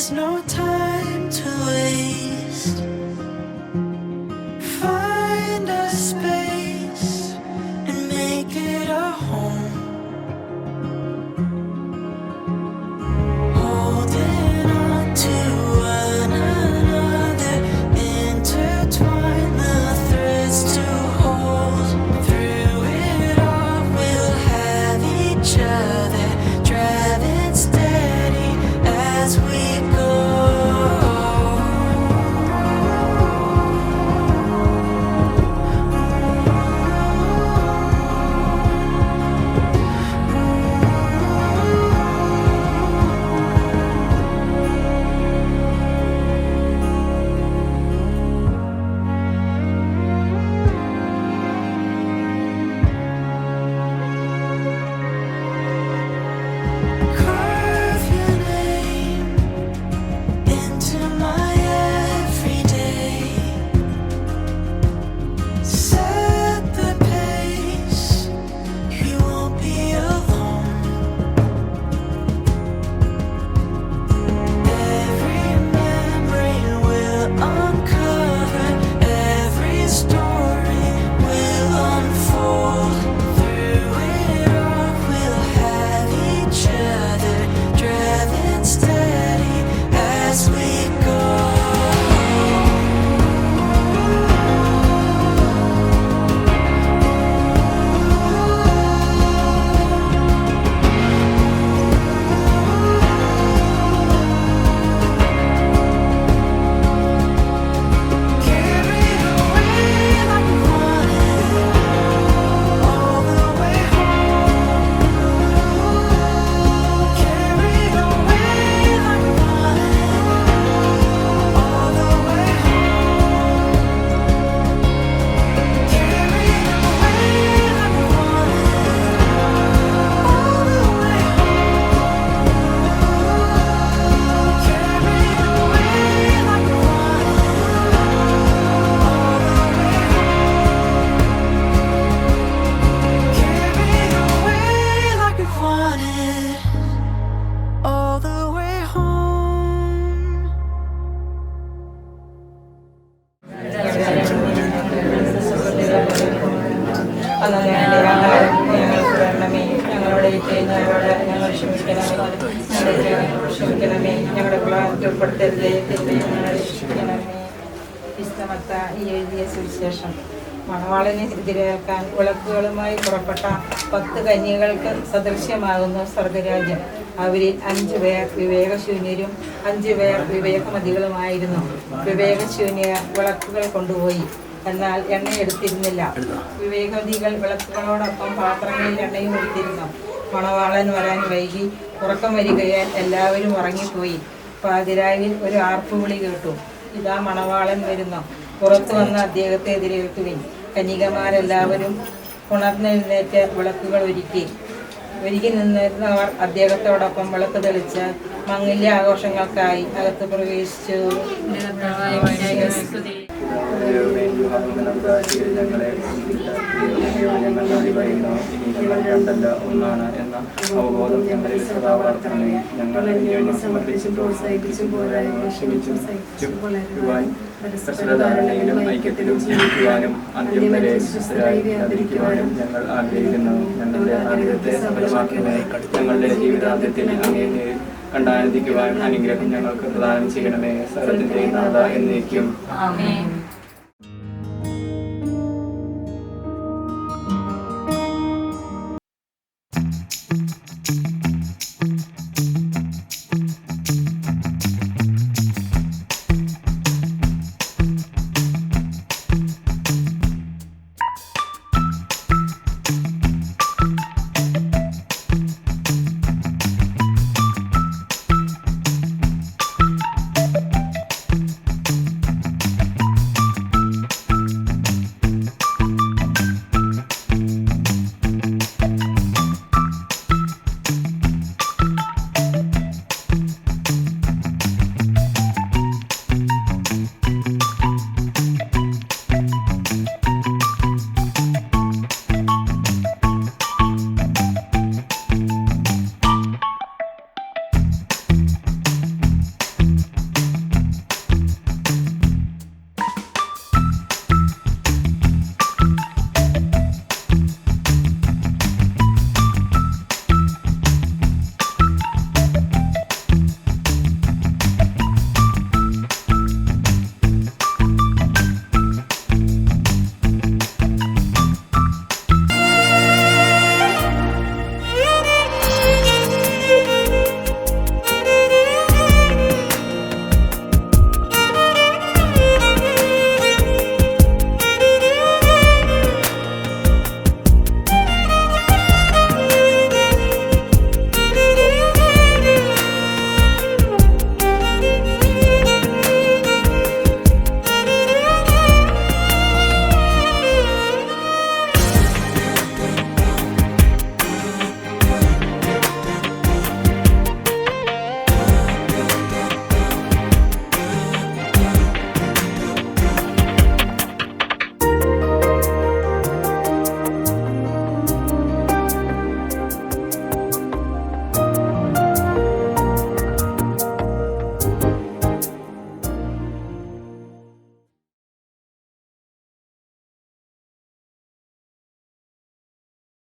There's no time to waste. Find a space and make it a home. Holding on to one another, intertwine the threads to hold. Through it all, we'll have each other, driving steady as we go. Carve your name into my everyday. Set the pace, you won't be alone. Every memory will uncover, every story will unfold. Through it all, we'll have each other, driving steady as we go. Carried away like wanted, all the way home. Carried away like wanted, all the way home. Carried away like wanted, all the way home. Carried away like wanted, all the way home. ഞങ്ങളുടെ ചെയ്യുന്നവരോട് ഞങ്ങൾ ക്ഷമിക്കണമേ. ഞങ്ങളുടെ ഉൾപ്പെടുത്തരുതേ, രക്ഷിക്കണമേ. വിശുദ്ധമത്ത ഈ എഴുതിയ സുവിശേഷം. മണവാളനെ എതിരേൽക്കാൻ വിളക്കുകളുമായി പുറപ്പെട്ട 10 കന്യകൾക്ക് സദൃശ്യമാകുന്നു സ്വർഗരാജ്യം. അവരിൽ 5 പേർ വിവേകശൂന്യരും 5 പേർ വിവേകമതികളുമായിരുന്നു. വിവേകശൂന്യർ വിളക്കുകൾ കൊണ്ടുപോയി, എന്നാൽ എണ്ണയെടുത്തിരുന്നില്ല. വിവേകമതികൾ വിളക്കുകളോടൊപ്പം പാത്രങ്ങളിൽ എണ്ണയും എടുത്തിരുന്നു. മണവാളൻ വരാൻ വൈകി. ഉറക്കം വരികയാൽ എല്ലാവരും ഉറങ്ങിപ്പോയി. പാതിരാവിൽ ഒരു ആർപ്പുവിളി കേട്ടു, ഇതാ മണവാളൻ വരുന്നു, പുറത്തു വന്ന് അദ്ദേഹത്തെ എതിരേൽക്കുവിൻ. കന്യകമാരെല്ലാവരും ഉണർന്നെഴുന്നേറ്റ് വിളക്കുകൾ ഒരുക്കി നിന്നിരുന്നവർ അദ്ദേഹത്തോടൊപ്പം വിളക്ക് തെളിച്ച് മംഗല്യ ആഘോഷങ്ങൾക്കായി അകത്ത് പ്രവേശിച്ചു. ഒന്നാണ് എന്ന അവബോധം ഞങ്ങളിൽ സദാ വളർത്തണമേ. ഞങ്ങൾ സമർപ്പിച്ചും പ്രോത്സാഹിപ്പിച്ചും പോരായ്മ ക്ഷമിച്ചും സഹിച്ചും പരസ്പരധാരണയിലും ഐക്യത്തിലും ജീവിക്കുവാനും അന്ത്യം വരെ വിശ്വസ്തരായി വ്യാപരിക്കുവാനും ഞങ്ങൾ ആഗ്രഹിക്കുന്നു. ഞങ്ങളുടെ ആഗ്രഹത്തെ സഫലമാക്കണമേ. ഞങ്ങളുടെ ജീവിതാന്ത്യത്തിൽ അങ്ങേ കണ്ടാനന്ദിക്കുവാൻ അനുഗ്രഹം ഞങ്ങൾക്ക് പ്രദാനം ചെയ്യണമേ. സകലത്തിന്റെ നാഥ എന്നേക്കും.